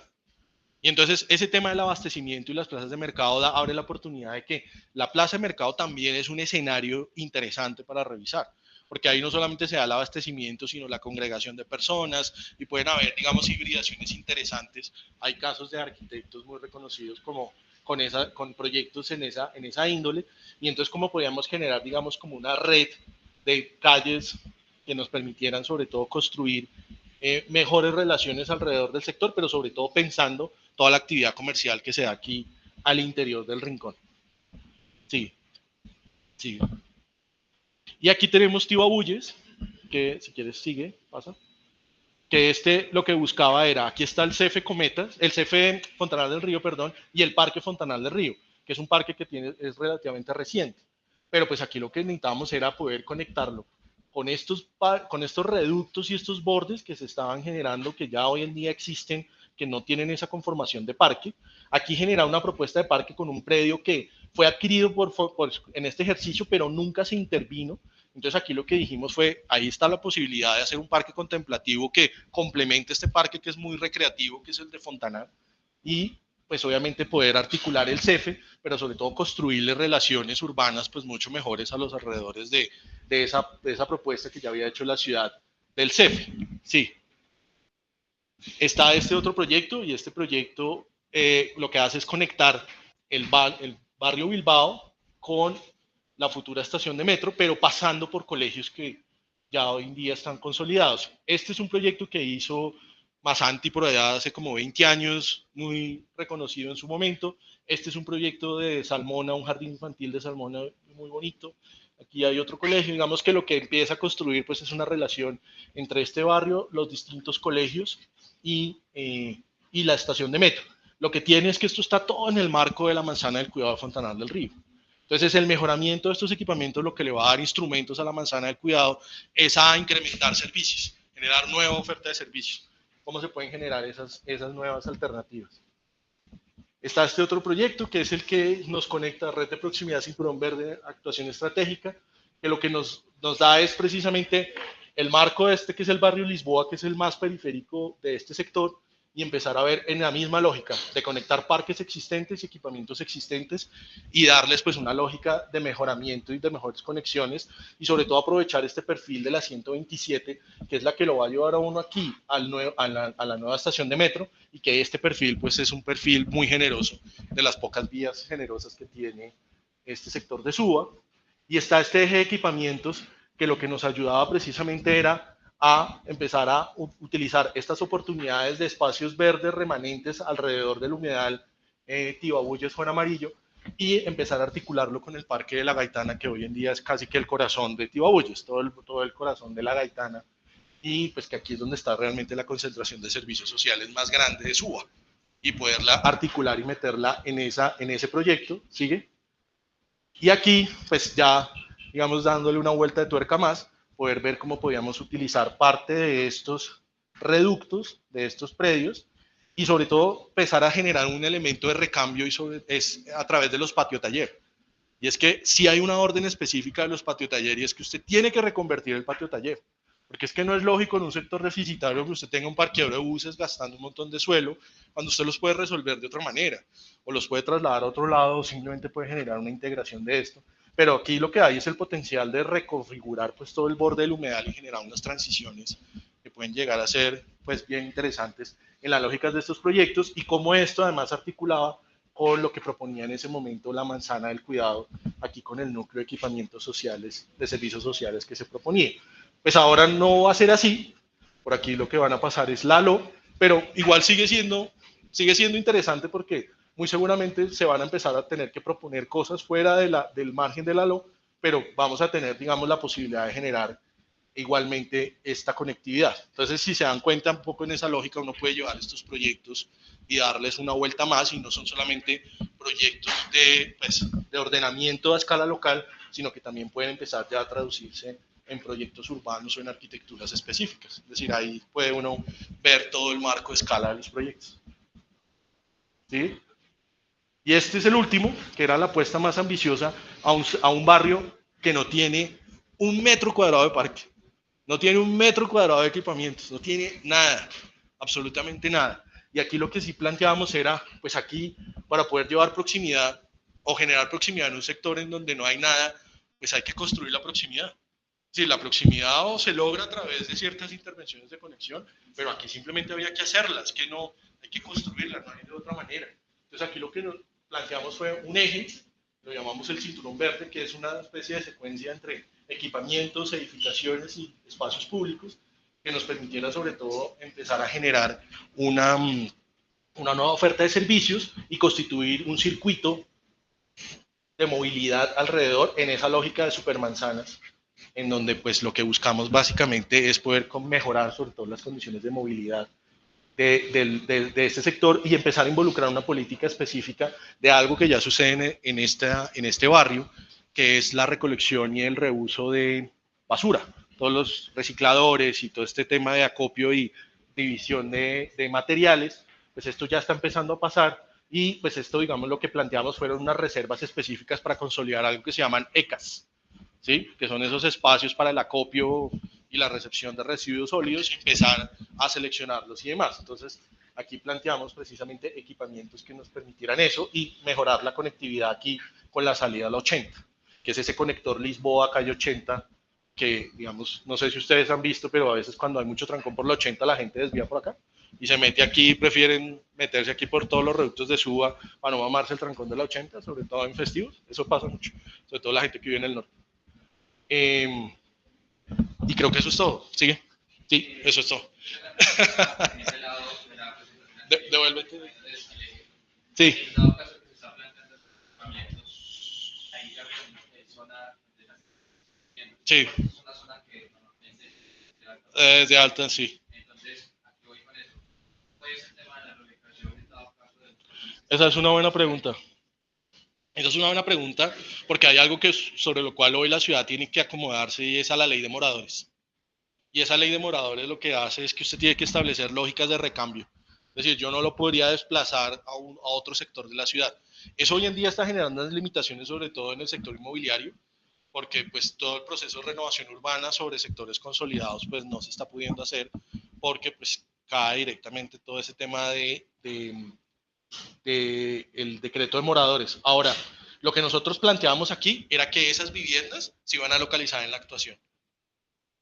Y entonces ese tema del abastecimiento y las plazas de mercado abre la oportunidad de que la plaza de mercado también es un escenario interesante para revisar, porque ahí no solamente se da el abastecimiento, sino la congregación de personas y pueden haber, digamos, hibridaciones interesantes. Hay casos de arquitectos muy reconocidos con proyectos en esa índole, y entonces cómo podíamos generar, digamos, como una red de calles que nos permitieran sobre todo construir mejores relaciones alrededor del sector, pero sobre todo pensando toda la actividad comercial que se da aquí al interior del Rincón. Sí. Y aquí tenemos Tío Abulles, que si quieres sigue, pasa. Que lo que buscaba era, aquí está el CF Cometas, el CF Fontanal del Río, perdón, y el Parque Fontanal del Río, que es un parque que es relativamente reciente. Pero pues aquí lo que necesitábamos era poder conectarlo con estos reductos y estos bordes que se estaban generando, que ya hoy en día existen, que no tienen esa conformación de parque. Aquí generar una propuesta de parque con un predio que fue adquirido en este ejercicio, pero nunca se intervino. Entonces aquí lo que dijimos fue, ahí está la posibilidad de hacer un parque contemplativo que complemente este parque que es muy recreativo, que es el de Fontanar, y pues obviamente poder articular el CEFE, pero sobre todo construirle relaciones urbanas pues mucho mejores a los alrededores de esa propuesta que ya había hecho la ciudad del CEFE. Sí. Está este otro proyecto y este proyecto lo que hace es conectar el barrio Bilbao con la futura estación de metro, pero pasando por colegios que ya hoy en día están consolidados. Este es un proyecto que hizo Masanti por allá hace como 20 años, muy reconocido en su momento. Este es un proyecto de Salmona, un jardín infantil de Salmona muy bonito. Aquí hay otro colegio, digamos que lo que empieza a construir pues es una relación entre este barrio, los distintos colegios y la estación de metro. Lo que tiene es que esto está todo en el marco de la manzana del cuidado de Fontanal del Río. Entonces, el mejoramiento de estos equipamientos lo que le va a dar instrumentos a la manzana del cuidado es a incrementar servicios, generar nueva oferta de servicios. ¿Cómo se pueden generar esas nuevas alternativas? Está este otro proyecto, que es el que nos conecta a Red de Proximidad Cinturón Verde, Actuación Estratégica, que lo que nos da es precisamente el marco este, que es el barrio Lisboa, que es el más periférico de este sector, y empezar a ver en la misma lógica de conectar parques existentes y equipamientos existentes y darles pues una lógica de mejoramiento y de mejores conexiones, y sobre todo aprovechar este perfil de la 127, que es la que lo va a llevar a uno aquí a la nueva estación de metro, y que este perfil pues es un perfil muy generoso, de las pocas vías generosas que tiene este sector de Suba. Y está este eje de equipamientos, que lo que nos ayudaba precisamente era a empezar a utilizar estas oportunidades de espacios verdes remanentes alrededor del humedal Tibabuyes Juan Amarillo, y empezar a articularlo con el Parque de la Gaitana, que hoy en día es casi que el corazón de Tibabuyes, todo el corazón de la Gaitana, y pues que aquí es donde está realmente la concentración de servicios sociales más grande de Suba, y poderla articular y meterla en ese proyecto. ¿Sigue? Y aquí, pues ya, digamos, dándole una vuelta de tuerca más, poder ver cómo podíamos utilizar parte de estos reductos, de estos predios, y sobre todo empezar a generar un elemento de recambio es a través de los patio taller. Y es que si hay una orden específica de los patio taller, y es que usted tiene que reconvertir el patio taller. Porque es que no es lógico en un sector deficitario que usted tenga un parqueadero de buses gastando un montón de suelo, cuando usted los puede resolver de otra manera, o los puede trasladar a otro lado, o simplemente puede generar una integración de esto. Pero aquí lo que hay es el potencial de reconfigurar pues todo el borde del humedal y generar unas transiciones que pueden llegar a ser pues bien interesantes en las lógicas de estos proyectos, y cómo esto además articulaba con lo que proponía en ese momento la manzana del cuidado, aquí con el núcleo de equipamientos sociales, de servicios sociales que se proponía. Pues ahora no va a ser así, por aquí lo que van a pasar es Lalo, pero igual sigue siendo interesante, porque muy seguramente se van a empezar a tener que proponer cosas fuera del margen de Lalo, pero vamos a tener, digamos, la posibilidad de generar igualmente esta conectividad. Entonces, si se dan cuenta un poco en esa lógica, uno puede llevar estos proyectos y darles una vuelta más, y no son solamente proyectos de ordenamiento a escala local, sino que también pueden empezar ya a traducirse en proyectos urbanos o en arquitecturas específicas. Es decir, ahí puede uno ver todo el marco de escala de los proyectos. ¿Sí? Y este es el último, que era la apuesta más ambiciosa a un barrio que no tiene un metro cuadrado de parque, no tiene un metro cuadrado de equipamientos, no tiene nada, absolutamente nada. Y aquí lo que sí planteábamos era, pues aquí, para poder llevar proximidad o generar proximidad en un sector en donde no hay nada, pues hay que construir la proximidad. Sí, la proximidad o se logra a través de ciertas intervenciones de conexión, pero aquí simplemente había que hacerlas, que no hay que construirlas, no hay de otra manera. Entonces aquí lo que nos planteamos fue un eje, lo llamamos el cinturón verde, que es una especie de secuencia entre equipamientos, edificaciones y espacios públicos, que nos permitiera sobre todo empezar a generar una nueva oferta de servicios y constituir un circuito de movilidad alrededor en esa lógica de supermanzanas, en donde pues lo que buscamos básicamente es poder mejorar sobre todo las condiciones de movilidad de este sector, y empezar a involucrar una política específica de algo que ya sucede en este barrio, que es la recolección y el reuso de basura. Todos los recicladores y todo este tema de acopio y división de materiales, pues esto ya está empezando a pasar, y pues esto, digamos, lo que planteamos fueron unas reservas específicas para consolidar algo que se llaman ECAS, ¿sí? Que son esos espacios para el acopio y la recepción de residuos sólidos, y empezar a seleccionarlos y demás. Entonces, aquí planteamos precisamente equipamientos que nos permitieran eso y mejorar la conectividad aquí con la salida a la 80, que es ese conector Lisboa-Calle 80, que, digamos, no sé si ustedes han visto, pero a veces cuando hay mucho trancón por la 80, la gente desvía por acá y se mete aquí, prefieren meterse aquí por todos los reductos de Suba para no mamarse el trancón de la 80, sobre todo en festivos. Eso pasa mucho, sobre todo la gente que vive en el norte. Y creo que eso es todo. ¿Sigue? Sí, eso es todo. Devuélvete. Sí. Sí. De alta, sí. Esa es una buena pregunta. Esa es una buena pregunta, porque hay algo sobre lo cual hoy la ciudad tiene que acomodarse y es a la ley de moradores. Y esa ley de moradores lo que hace es que usted tiene que establecer lógicas de recambio. Es decir, yo no lo podría desplazar a otro sector de la ciudad. Eso hoy en día está generando unas limitaciones, sobre todo en el sector inmobiliario, porque pues todo el proceso de renovación urbana sobre sectores consolidados pues no se está pudiendo hacer, porque pues cae directamente todo ese tema de el decreto de moradores. Ahora, lo que nosotros planteábamos aquí era que esas viviendas se iban a localizar en la actuación.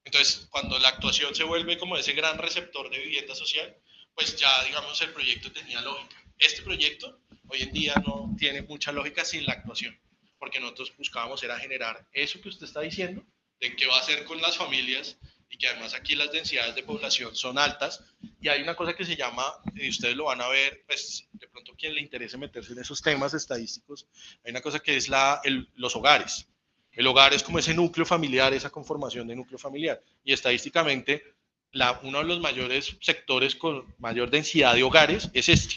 Entonces, cuando la actuación se vuelve como ese gran receptor de vivienda social, pues ya, digamos, el proyecto tenía lógica. Este proyecto hoy en día no tiene mucha lógica sin la actuación, porque nosotros buscábamos era generar eso que usted está diciendo, de qué va a hacer con las familias, y que además aquí las densidades de población son altas, y hay una cosa que se llama, y ustedes lo van a ver, pues de pronto quien le interese meterse en esos temas estadísticos, hay una cosa que es los hogares. El hogar es como ese núcleo familiar, esa conformación de núcleo familiar. Y estadísticamente, uno de los mayores sectores con mayor densidad de hogares es este.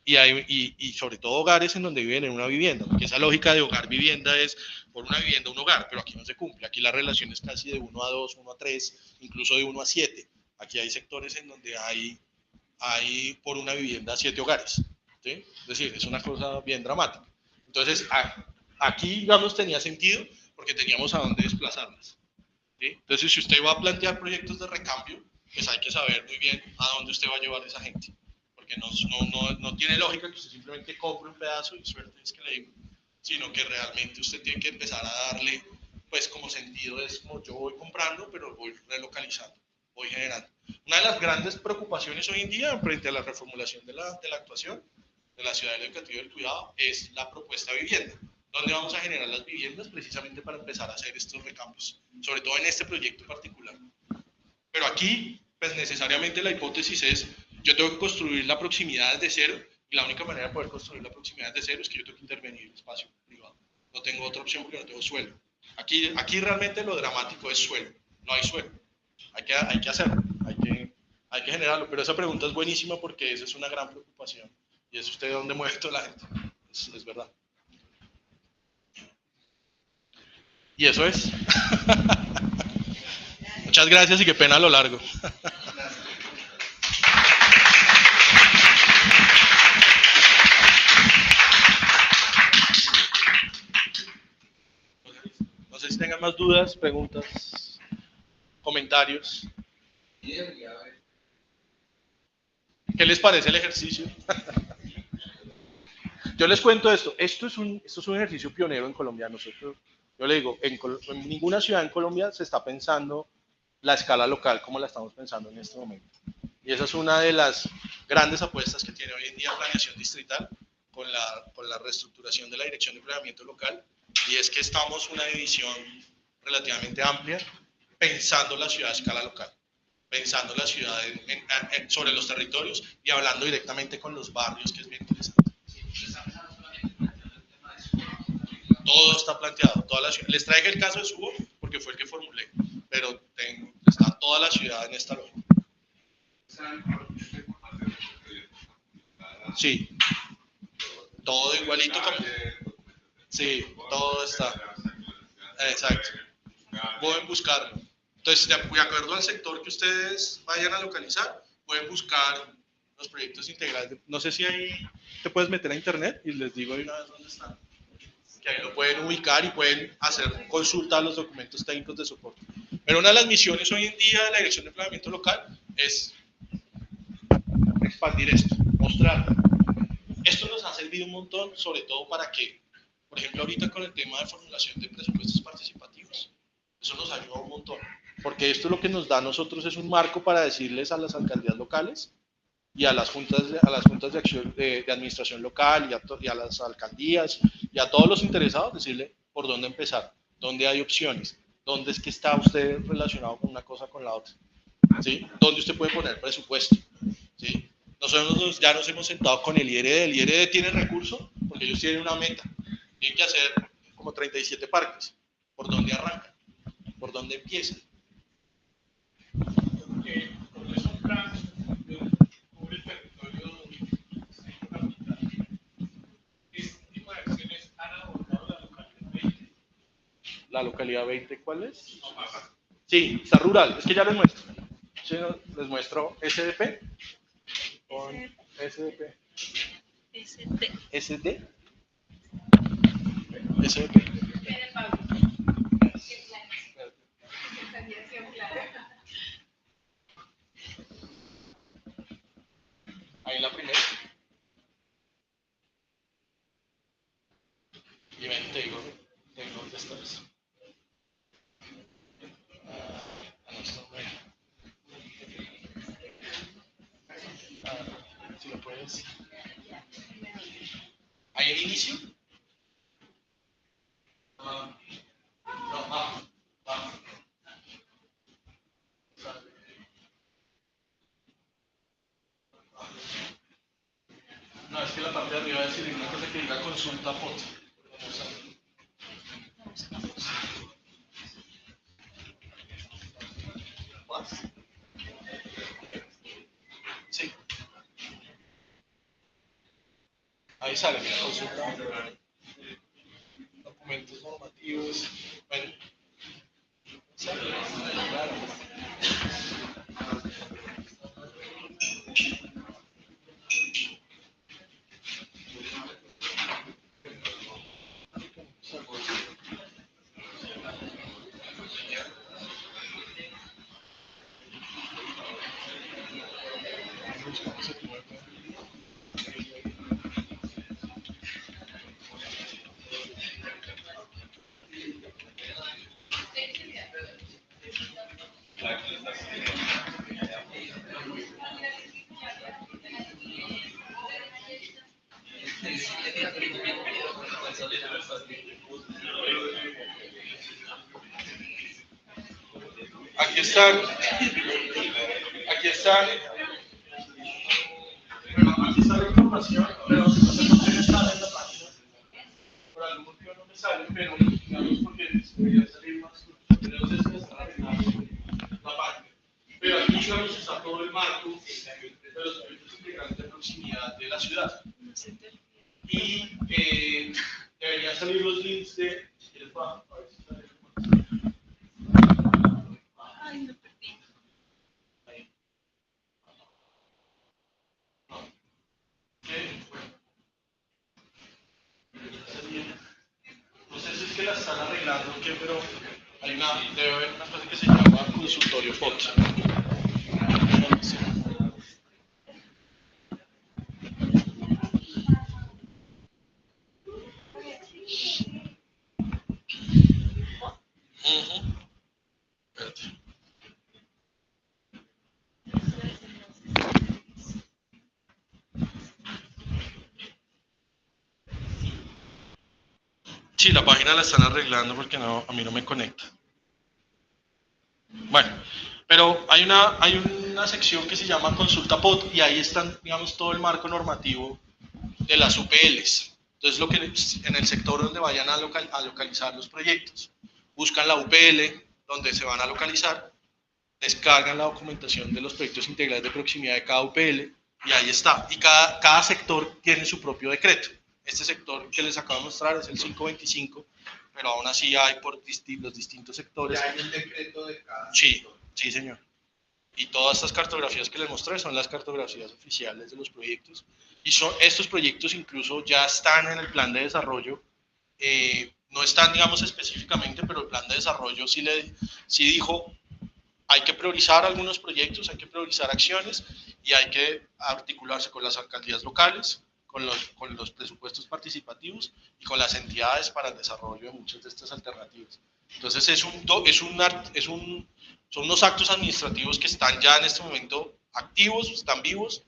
Y sobre todo hogares en donde viven en una vivienda, porque esa lógica de hogar-vivienda es por una vivienda un hogar, pero aquí no se cumple. Aquí la relación es casi de 1 a 2, 1 a 3, incluso de 1 a 7. Aquí hay sectores en donde hay por una vivienda 7 hogares. ¿Sí? Es decir, es una cosa bien dramática. Entonces, aquí, digamos, tenía sentido porque teníamos a dónde desplazarlas. ¿Sí? Entonces, si usted va a plantear proyectos de recambio, pues hay que saber muy bien a dónde usted va a llevar a esa gente. Porque no tiene lógica que usted simplemente compre un pedazo y suerte es que le digo, sino que realmente usted tiene que empezar a darle, pues como sentido es como yo voy comprando, pero voy relocalizando, voy generando. Una de las grandes preocupaciones hoy en día frente a la reformulación de la actuación de la ciudad educativa del cuidado es la propuesta de vivienda. ¿Dónde vamos a generar las viviendas? Precisamente para empezar a hacer estos recambios, sobre todo en este proyecto particular. Pero aquí, pues necesariamente la hipótesis es, yo tengo que construir la proximidad desde cero, y la única manera de poder construir la proximidad desde cero es que yo tengo que intervenir en el espacio privado. No tengo otra opción porque no tengo suelo. Aquí realmente lo dramático es suelo, no hay suelo. Hay que hacerlo, hay que generarlo, pero esa pregunta es buenísima porque esa es una gran preocupación. Y es usted dónde mueve toda la gente. Es verdad. Y eso es. Muchas gracias y qué pena a lo largo. No sé si tengan más dudas, preguntas, comentarios. ¿Qué les parece el ejercicio? Yo les cuento esto. Esto es un ejercicio pionero en Colombia. Yo le digo, en ninguna ciudad en Colombia se está pensando la escala local como la estamos pensando en este momento. Y esa es una de las grandes apuestas que tiene hoy en día Planeación Distrital con la reestructuración de la Dirección de Planeamiento Local, y es que estamos una división relativamente amplia pensando la ciudad a escala local, pensando la ciudad sobre los territorios y hablando directamente con los barrios, que es bien interesante. Todo está planteado, toda la ciudad. Les traje el caso de Subo porque fue el que formulé, pero está toda la ciudad en esta lógica. Sí, todo igualito. Sí, todo está. Exacto. Pueden buscarlo. Entonces, de acuerdo al sector que ustedes vayan a localizar, pueden buscar los proyectos integrales. No sé si ahí te puedes meter a internet y les digo de una vez dónde están. Que ahí lo pueden ubicar y pueden hacer consulta a los documentos técnicos de soporte. Pero una de las misiones hoy en día de la Dirección de Planeamiento Local es expandir esto, mostrarlo. Esto nos ha servido un montón, sobre todo para que, por ejemplo, ahorita con el tema de formulación de presupuestos participativos, eso nos ayuda un montón, porque esto lo que nos da a nosotros es un marco para decirles a las alcaldías locales y a las juntas de acción de administración local y a las alcaldías y a todos los interesados, decirle por dónde empezar, dónde hay opciones, dónde es que está usted relacionado con una cosa con la otra, ¿sí? Dónde usted puede poner presupuesto, ¿sí? Nosotros ya nos hemos sentado con el IRD. El IRD tiene recursos porque ellos tienen una meta. Tienen que hacer como 37 parques. ¿Por dónde arrancan? ¿Por dónde empiezan? Porque es un plan que cubre el territorio capital. ¿Este tipo de acciones han abordado La localidad 20, ¿cuál es? Sí, está rural, es que ya les muestro. Sí, no, les muestro SDP. Con SDP. SD. SDP. Ahí en la primera. Y ven, te digo dónde estás. No está muy bien. Si lo puedes. ¿Ahí el inicio? No, vamos. No, es que la parte de arriba es decir una cosa que diga consulta foto. ¿Más? Sí. Ahí sale, mira, consulta. Documentos normativos. Bueno. Sale. Claro. Aquí están. Aquí está la información, pero no sé por qué no está en la página. Por algún motivo no me sale, pero digamos porque debería salir más. Entonces está arreglando la página. Pero aquí digamos está todo el marco de los proyectos integrales de proximidad de la ciudad. Y deberían salir los links de. Si quieres, va, a ver si sale. Ay, me perdí. Ahí. No sé si es que la están arreglando o qué, pero debe haber una cosa que se llama consultorio foto. Espérate. Sí, la página la están arreglando porque no, a mí no me conecta. Bueno, pero hay una sección que se llama consulta POT y ahí están, digamos, todo el marco normativo de las UPLs. Entonces, lo que en el sector donde vayan a localizar los proyectos, buscan la UPL donde se van a localizar, descargan la documentación de los proyectos integrales de proximidad de cada UPL y ahí está. Y cada sector tiene su propio decreto. Este sector que les acabo de mostrar es el 525, pero aún así hay por los distintos sectores. Ya hay el decreto de cada Sí, sector. sí, señor. Y todas estas cartografías que les mostré son las cartografías oficiales de los proyectos. Y estos proyectos incluso ya están en el plan de desarrollo. No están, digamos, específicamente, pero el plan de desarrollo sí dijo, hay que priorizar algunos proyectos, hay que priorizar acciones y hay que articularse con las alcaldías locales, con los presupuestos participativos y con las entidades para el desarrollo de muchas de estas alternativas. Entonces son unos actos administrativos que están ya en este momento activos, están vivos.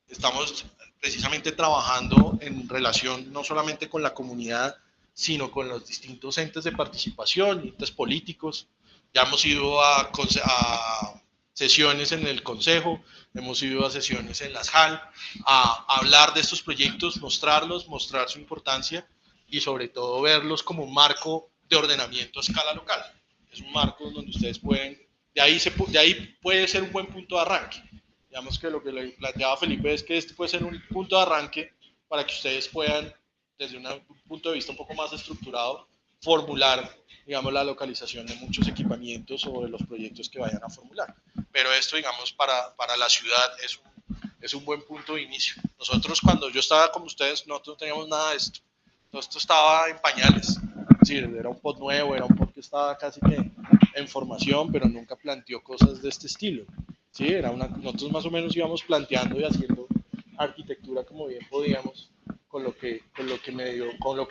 Estamos precisamente trabajando en relación no solamente con la comunidad, sino con los distintos entes de participación, entes políticos. Ya hemos ido a sesiones en el Consejo, hemos ido a sesiones en las JAL, a hablar de estos proyectos, mostrarlos, mostrar su importancia y sobre todo verlos como un marco de ordenamiento a escala local. Es un marco donde ustedes pueden, de ahí puede ser un buen punto de arranque. Digamos que lo que le planteaba Felipe es que este puede ser un punto de arranque para que ustedes puedan, desde un punto de vista un poco más estructurado, formular, digamos, la localización de muchos equipamientos o de los proyectos que vayan a formular. Pero esto, digamos, para la ciudad es un buen punto de inicio. Nosotros, cuando yo estaba como ustedes, nosotros no teníamos nada de esto. Todo esto estaba en pañales. Es decir, era un pod nuevo, era un pod que estaba casi que en formación, pero nunca planteó cosas de este estilo. ¿Sí? Nosotros más o menos íbamos planteando y haciendo arquitectura como bien podíamos con lo que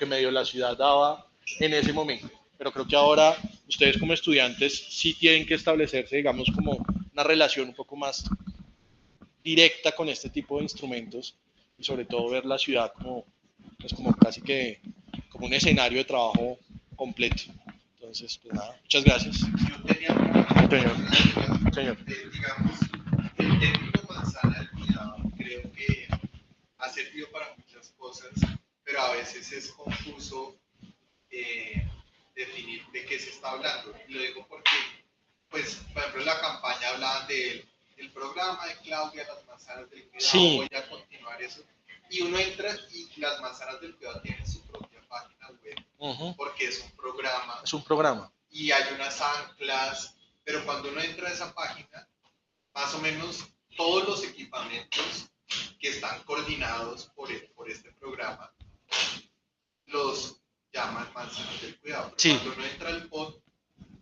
medio la ciudad daba en ese momento. Pero creo que ahora ustedes como estudiantes sí tienen que establecerse, digamos, como una relación un poco más directa con este tipo de instrumentos y sobre todo ver la ciudad como, pues como casi que como un escenario de trabajo completo. Entonces, pues nada, muchas gracias. Yo tenía una Señor. Digamos, el término manzana del cuidado creo que ha servido para muchas cosas, pero a veces es confuso definir de qué se está hablando. Y lo digo porque, pues, por ejemplo, en la campaña hablaban del programa de Claudia, las manzanas del cuidado, Sí. voy a continuar eso. Y uno entra y las manzanas del cuidado tienen su propia página web, porque es un programa. Es un programa. Y hay unas anclas, pero cuando uno entra a esa página, más o menos todos los equipamientos que están coordinados por este programa los llaman manzanas del cuidado. Sí. Cuando uno entra al pod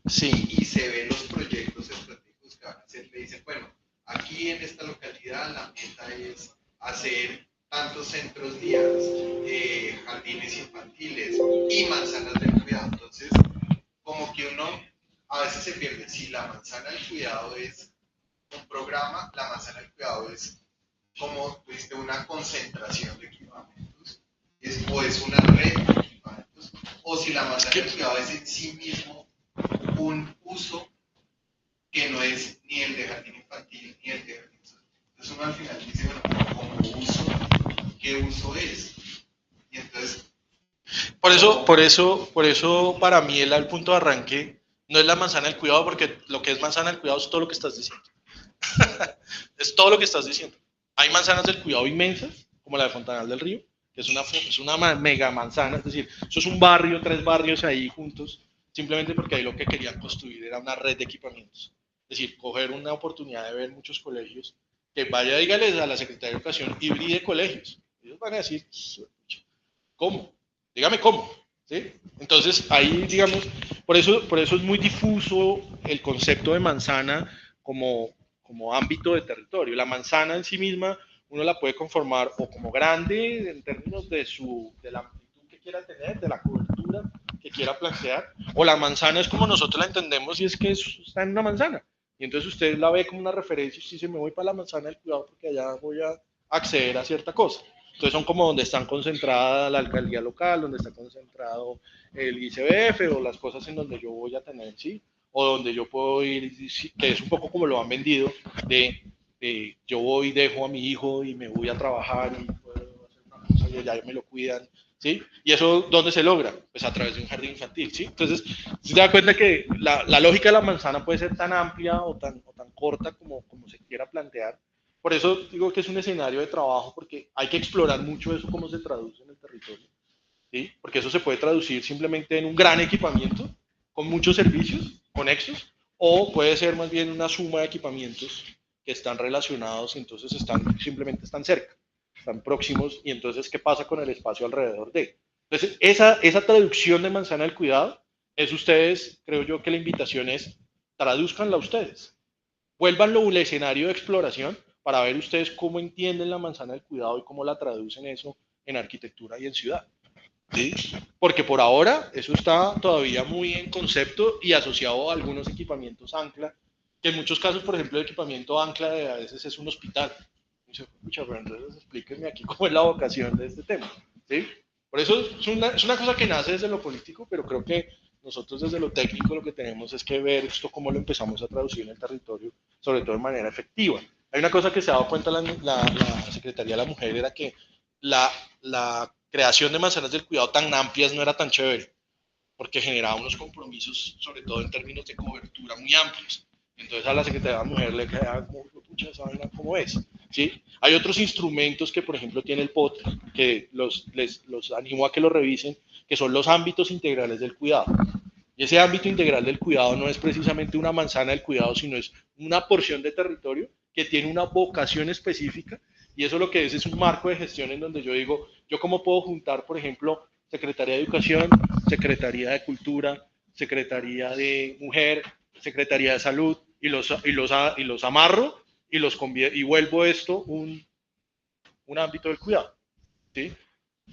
Sí. y se ven los proyectos estratégicos que van a hacer, le dicen, bueno, aquí en esta localidad la meta es hacer tantos centros días, jardines infantiles y manzanas del cuidado. Entonces, como que uno a veces se pierde. Si la manzana del cuidado es un programa, la manzana del cuidado es como una concentración de equipamientos, o es una red de equipamientos, o si la manzana del cuidado es en sí mismo un uso que no es ni el de jardín infantil ni el de jardín social. Entonces uno al final dice, bueno, como uso, ¿qué uso es? Y entonces... Por eso para mí el punto de arranque no es la manzana del cuidado, porque lo que es manzana del cuidado es todo lo que estás diciendo. Es todo lo que estás diciendo. Hay manzanas del cuidado inmensas, como la de Fontanal del Río, que es una mega manzana, es decir, eso es un barrio, 3 barrios ahí juntos, simplemente porque ahí lo que querían construir era una red de equipamientos. Es decir, coger una oportunidad de ver muchos colegios, que vaya, dígales a la Secretaría de Educación, hibride colegios. Ellos van a decir, ¿cómo? Dígame cómo. ¿Sí? Entonces, ahí, digamos, por eso es muy difuso el concepto de manzana como ámbito de territorio. La manzana en sí misma uno la puede conformar o como grande en términos de la amplitud que quiera tener, de la cobertura que quiera plantear, o la manzana es como nosotros la entendemos y es que está en una manzana. Y entonces usted la ve como una referencia y usted dice, me voy para la manzana del cuidado porque allá voy a acceder a cierta cosa. Entonces son como donde están concentrada la alcaldía local, donde está concentrado el ICBF o las cosas en donde yo voy a tener, ¿sí? O donde yo puedo ir, que es un poco como lo han vendido, de yo voy, dejo a mi hijo y me voy a trabajar y puedo hacer una cosa y allá me lo cuidan, ¿sí? Y eso, ¿dónde se logra? Pues a través de un jardín infantil, ¿sí? Entonces, se da cuenta que la lógica de la manzana puede ser tan amplia o tan corta como se quiera plantear. Por eso digo que es un escenario de trabajo, porque hay que explorar mucho eso, cómo se traduce en el territorio, ¿sí? Porque eso se puede traducir simplemente en un gran equipamiento, con muchos servicios conexos, o puede ser más bien una suma de equipamientos que están relacionados y entonces simplemente están cerca, están próximos, y entonces, ¿qué pasa con el espacio alrededor de? Entonces, esa traducción de manzana del cuidado es ustedes, creo yo que la invitación es, tradúzcanla ustedes, vuélvanlo un escenario de exploración para ver ustedes cómo entienden la manzana del cuidado y cómo la traducen eso en arquitectura y en ciudad. ¿Sí? Porque por ahora eso está todavía muy en concepto y asociado a algunos equipamientos ancla, que en muchos casos, por ejemplo, el equipamiento ancla a veces es un hospital. Pero entonces explíquenme aquí cómo es la vocación de este tema. ¿Sí? Por eso es una cosa que nace desde lo político, pero creo que nosotros desde lo técnico lo que tenemos es que ver esto cómo lo empezamos a traducir en el territorio, sobre todo de manera efectiva. Hay una cosa que se ha dado cuenta la Secretaría de la Mujer, era que la creación de manzanas del cuidado tan amplias no era tan chévere, porque generaba unos compromisos, sobre todo en términos de cobertura, muy amplios. Entonces a la Secretaría de la Mujer le quedaba como, pucha, esa vaina, ¿cómo es? ¿sí? Hay otros instrumentos que, por ejemplo, tiene el POT, que los animo a que lo revisen, que son los ámbitos integrales del cuidado. Y ese ámbito integral del cuidado no es precisamente una manzana del cuidado, sino es una porción de territorio que tiene una vocación específica, y eso lo que es un marco de gestión en donde yo digo, yo cómo puedo juntar, por ejemplo, Secretaría de Educación, Secretaría de Cultura, Secretaría de Mujer, Secretaría de Salud, y los amarro y vuelvo esto un ámbito del cuidado, ¿sí?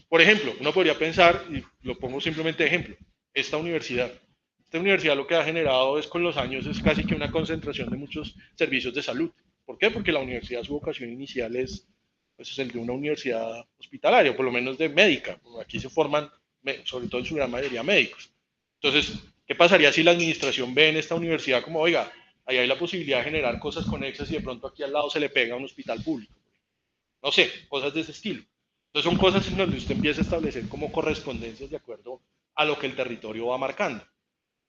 Por ejemplo, uno podría pensar, y lo pongo simplemente de ejemplo, esta universidad. Esta universidad lo que ha generado es con los años es casi que una concentración de muchos servicios de salud. ¿Por qué? Porque la universidad, su vocación inicial es, pues, es el de una universidad hospitalaria, por lo menos de médica. Aquí se forman, sobre todo en su gran mayoría, médicos. Entonces, ¿qué pasaría si la administración ve en esta universidad como, oiga, ahí hay la posibilidad de generar cosas conexas y de pronto aquí al lado se le pega a un hospital público? No sé, cosas de ese estilo. Entonces son cosas en donde usted empieza a establecer como correspondencias de acuerdo a lo que el territorio va marcando,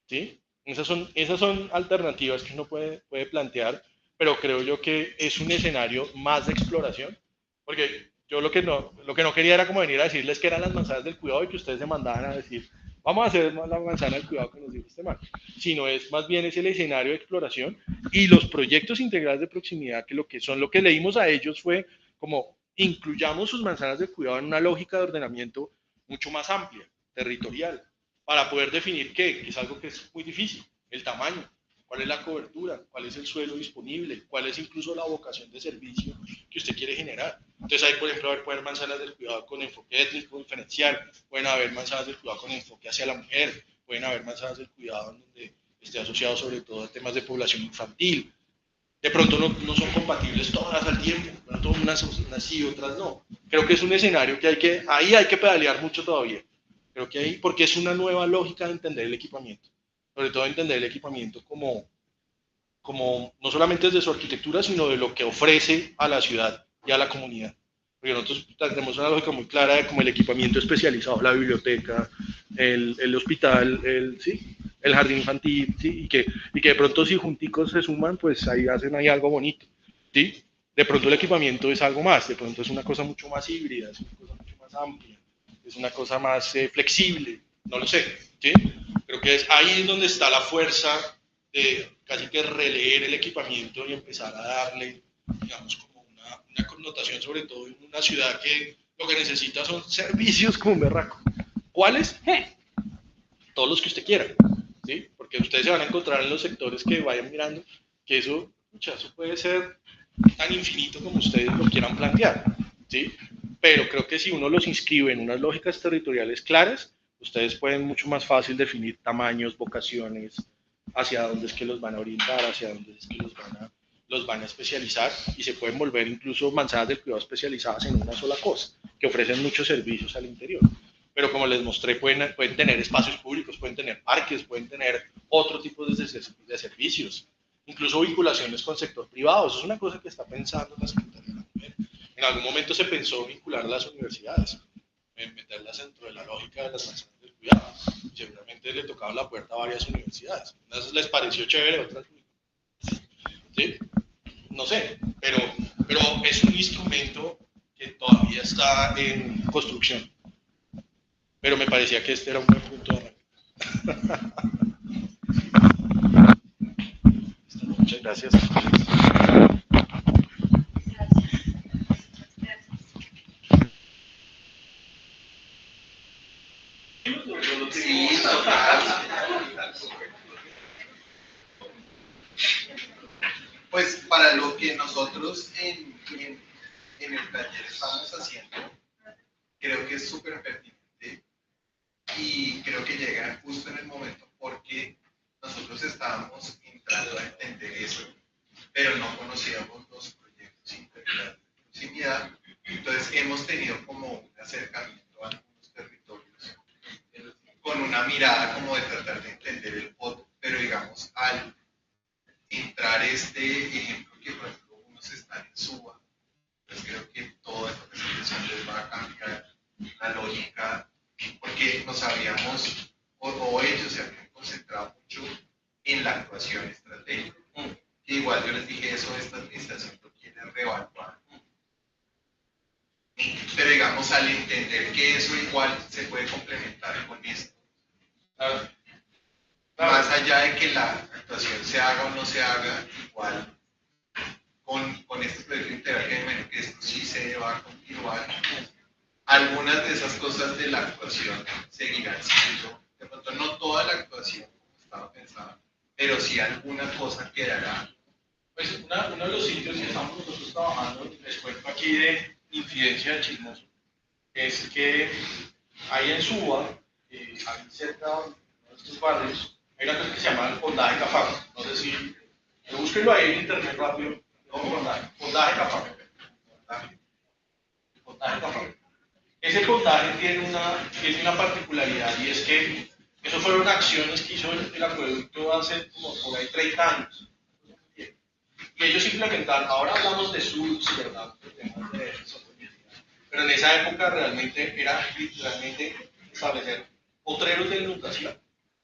¿sí? Esas son alternativas que uno puede plantear, pero creo yo que es un escenario más de exploración, porque yo lo que no quería era como venir a decirles que eran las manzanas del cuidado y que ustedes se mandaban a decir, vamos a hacer la manzana del cuidado que nos dijo este man, sino es más bien es el escenario de exploración y los proyectos integrales de proximidad, que lo que leímos a ellos fue como incluyamos sus manzanas del cuidado en una lógica de ordenamiento mucho más amplia, territorial, para poder definir qué, que es algo que es muy difícil, el tamaño, cuál es la cobertura, cuál es el suelo disponible, cuál es incluso la vocación de servicio que usted quiere generar. Entonces ahí, por ejemplo, pueden haber manzanas del cuidado con enfoque étnico diferencial, pueden haber manzanas del cuidado con enfoque hacia la mujer, pueden haber manzanas del cuidado en donde esté asociado sobre todo a temas de población infantil. De pronto no son compatibles todas al tiempo, de pronto unas sí, otras no. Creo que es un escenario que ahí hay que pedalear mucho todavía. Creo que ahí, porque es una nueva lógica de entender el equipamiento. Sobre todo entender el equipamiento como no solamente desde su arquitectura, sino de lo que ofrece a la ciudad y a la comunidad. Porque nosotros tenemos una lógica muy clara de como el equipamiento especializado, la biblioteca, el hospital, ¿sí? El jardín infantil, ¿sí? y que de pronto si junticos se suman, pues ahí hacen ahí algo bonito, ¿sí? De pronto el equipamiento es algo más, de pronto es una cosa mucho más híbrida, es una cosa mucho más amplia, es una cosa más flexible, no lo sé, ¿sí? Creo que es ahí donde está la fuerza de casi que releer el equipamiento y empezar a darle, digamos, como una connotación, sobre todo en una ciudad que lo que necesita son servicios como un berraco. ¿Cuáles? Todos los que usted quiera, ¿sí? Porque ustedes se van a encontrar en los sectores que vayan mirando que eso puede ser tan infinito como ustedes lo quieran plantear, ¿sí? Pero creo que si uno los inscribe en unas lógicas territoriales claras, ustedes pueden mucho más fácil definir tamaños, vocaciones, hacia dónde es que los van a orientar, hacia dónde es que los van a especializar, y se pueden volver incluso manzanas del cuidado especializadas en una sola cosa, que ofrecen muchos servicios al interior. Pero como les mostré, pueden tener espacios públicos, pueden tener parques, pueden tener otro tipo de servicios, incluso vinculaciones con sector privado. Eso es una cosa que está pensando la Secretaría de la Mujer. En algún momento se pensó vincular a las universidades, meterlas dentro de la lógica de las manzanas del cuidado. Seguramente le tocaban la puerta a varias universidades. Unas les pareció chévere, otras no. ¿Sí? No sé, pero es un instrumento que todavía está en construcción. Pero me parecía que este era un buen punto de arranque. Muchas gracias. Sí, total. Pues para lo que nosotros en el taller estamos haciendo, creo que es súper pertinente y creo que llega justo en el momento porque nosotros estábamos entrando a entender eso, pero no conocíamos los proyectos integrales de proximidad. Entonces hemos tenido como un acercamiento a algunos territorios con una mirada como de tratar de entender el POT, pero digamos al entrar este ejemplo que por ejemplo unos están en Suba, pues creo que toda esta presentación les va a cambiar la lógica, porque nos habíamos, o ellos se habían concentrado mucho en la actuación estratégica. Que igual yo les dije eso, esta administración lo quiere reevaluar, Pero digamos, al entender que eso igual se puede complementar con esto, más allá de que la actuación se haga o no se haga, igual con este proyecto integral que me imagino que esto sí se va a continuar, algunas de esas cosas de la actuación seguirán siendo, de pronto no toda la actuación como estaba pensada, pero sí alguna cosa quedará. Pues uno de los sitios que estamos nosotros trabajando, les cuento aquí de incidencia de chismoso, es que ahí en Suba, ahí cerca de estos barrios, hay una cosa que se llama el fondaje Cafaco. No sé si, búsquenlo ahí en internet rápido, fondaje Cafaco. Fondaje Cafaco. Ese fondaje tiene una particularidad y es que eso fueron acciones que hizo el acueducto hace como por ahí 30 años. Y ellos implementaron, ahora hablamos de SUBs, ¿verdad? Pero en esa época realmente era literalmente establecer potreros de inundación,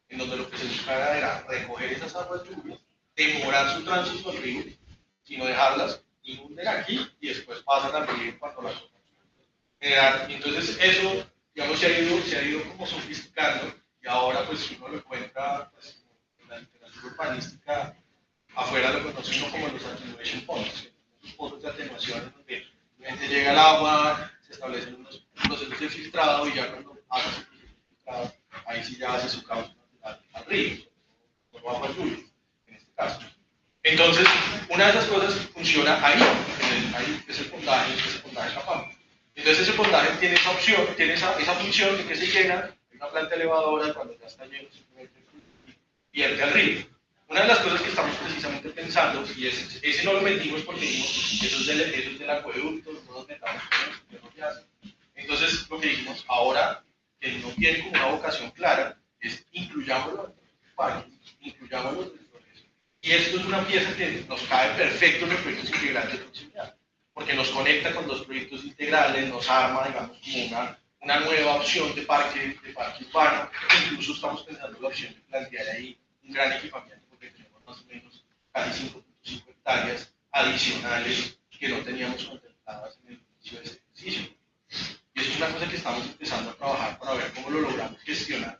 en donde lo que se buscaba era recoger esas aguas lluvias, demorar su tránsito al río, sino dejarlas inunden aquí y después pasan al río cuando las generar. Y entonces eso, digamos, se ha ido como sofisticando y ahora pues uno lo encuentra pues, en la literatura urbanística, afuera lo conocen como los attenuation points, los puntos de atenuación donde realmente llega el agua, se establecen unos procesos de filtrado y ya cuando hace su filtrado, ahí sí ya hace su causa al río, por agua lluvia, en este caso. Entonces, una de esas cosas funciona ahí, ahí es el pondaje capaz. Entonces ese pondaje tiene esa opción, tiene esa función de que se llena, hay una planta elevadora cuando ya está lleno simplemente vierte al río. Una de las cosas que estamos precisamente pensando, y ese no lo metimos porque dijimos, eso es del acueducto, no nos metamos con eso, no se hace. Entonces lo que dijimos, ahora que no tiene como una vocación clara, es incluyámoslo en los parques, incluyámoslo en el progreso. Y esto es una pieza que nos cae perfecto en los proyectos integrales de proximidad, porque nos conecta con los proyectos integrales, nos arma, digamos, como una nueva opción de parque urbano. Incluso estamos pensando la opción de plantear ahí un gran equipamiento, porque tenemos más o menos casi 5.5 hectáreas adicionales que no teníamos contempladas en el inicio de este ejercicio. Y eso es una cosa que estamos empezando a trabajar para ver cómo lo logramos gestionar,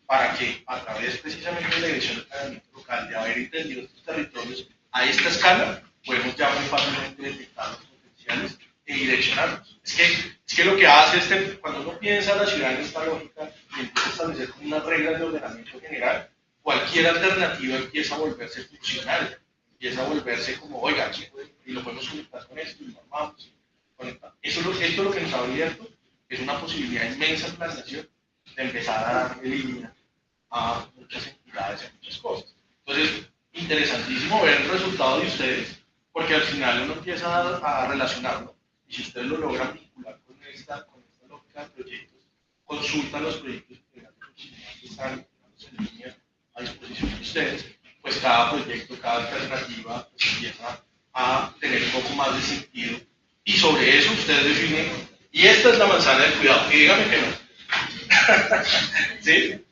para que a través precisamente de la Dirección de Planeamiento Local, de haber entendido estos territorios a esta escala, podemos ya muy fácilmente detectar los potenciales y direccionarlos. Es que lo que hace cuando uno piensa la ciudad en esta lógica y empieza a establecer como unas reglas de ordenamiento general, cualquier alternativa empieza a volverse funcional, empieza a volverse como, oiga, y lo podemos conectar con esto, y lo armamos, esto es lo que nos ha abierto, es una posibilidad inmensa de planeación de empezar a darle línea a muchas entidades y a muchas cosas. Entonces, interesantísimo ver el resultado de ustedes, porque al final uno empieza a relacionarlo, y si ustedes lo logran vincular con esta lógica de proyectos, consultan los proyectos que están en línea a disposición de ustedes, pues cada proyecto, cada alternativa pues, empieza a tener un poco más de sentido, y sobre eso ustedes definen, y esta es la manzana del cuidado, y dígame que no. ¿Sí?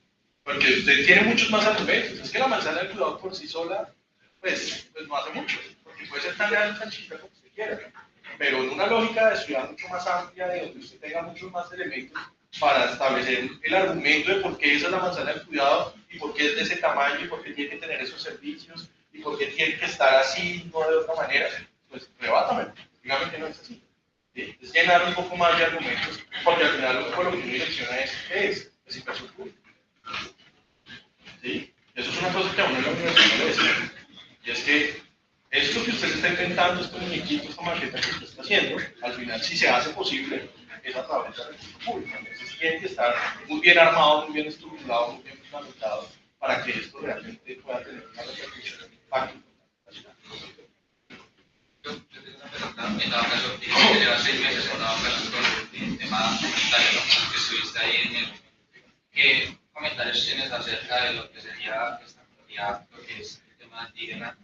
Porque usted tiene muchos más argumentos. Es que la manzana del cuidado por sí sola, pues no hace mucho, porque puede ser tan grande, tan chiquita como usted quiera. Pero en una lógica de ciudad mucho más amplia, de donde usted tenga muchos más elementos para establecer el argumento de por qué esa es la manzana del cuidado, y por qué es de ese tamaño, y por qué tiene que tener esos servicios, y por qué tiene que estar así, no de otra manera, pues rebátame. Dígame que no es así. ¿Sí? Es llenar un poco más de argumentos, porque al final lo que uno direcciona es ¿qué es infraestructura? ¿Sí? Eso es una cosa que a uno en la universidad no le decía. Y es que esto que usted está intentando, este muñequito, esta maqueta que usted está haciendo, al final, si se hace posible, es a través del recurso público. Entonces tiene que estar muy bien armado, muy bien estructurado, muy bien fundamentado, para que esto realmente pueda tener una repercusión de impacto. Yo tengo una pregunta, en dado caso, que llevas 6 meses con el tema documental, que estuviste ahí en el... ¿Qué comentarios tienes acerca de lo que sería lo que es el tema indígena,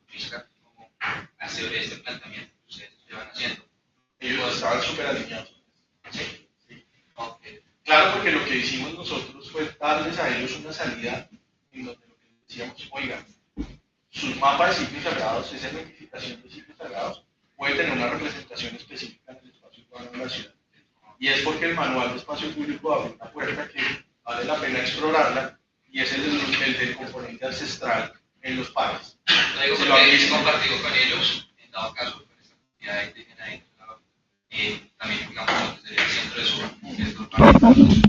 física, como hacer este planteamiento que ustedes llevan haciendo? Ellos estaban súper alineados. Sí. Sí. Okay. Claro, porque lo que hicimos nosotros fue darles a ellos una salida en donde lo que decíamos, oigan, sus mapas de sitios sagrados, esa identificación de sitios sagrados, puede tener una representación específica en el espacio urbano de la ciudad. Y es porque el manual de espacio público abre una puerta que vale la pena explorarla, y es el del componente ancestral en los parques. Lo digo porque he compartido con ellos, en dado caso, con esta comunidad indígena ahí, también, digamos, lo que sería el centro de sur, que es los parques.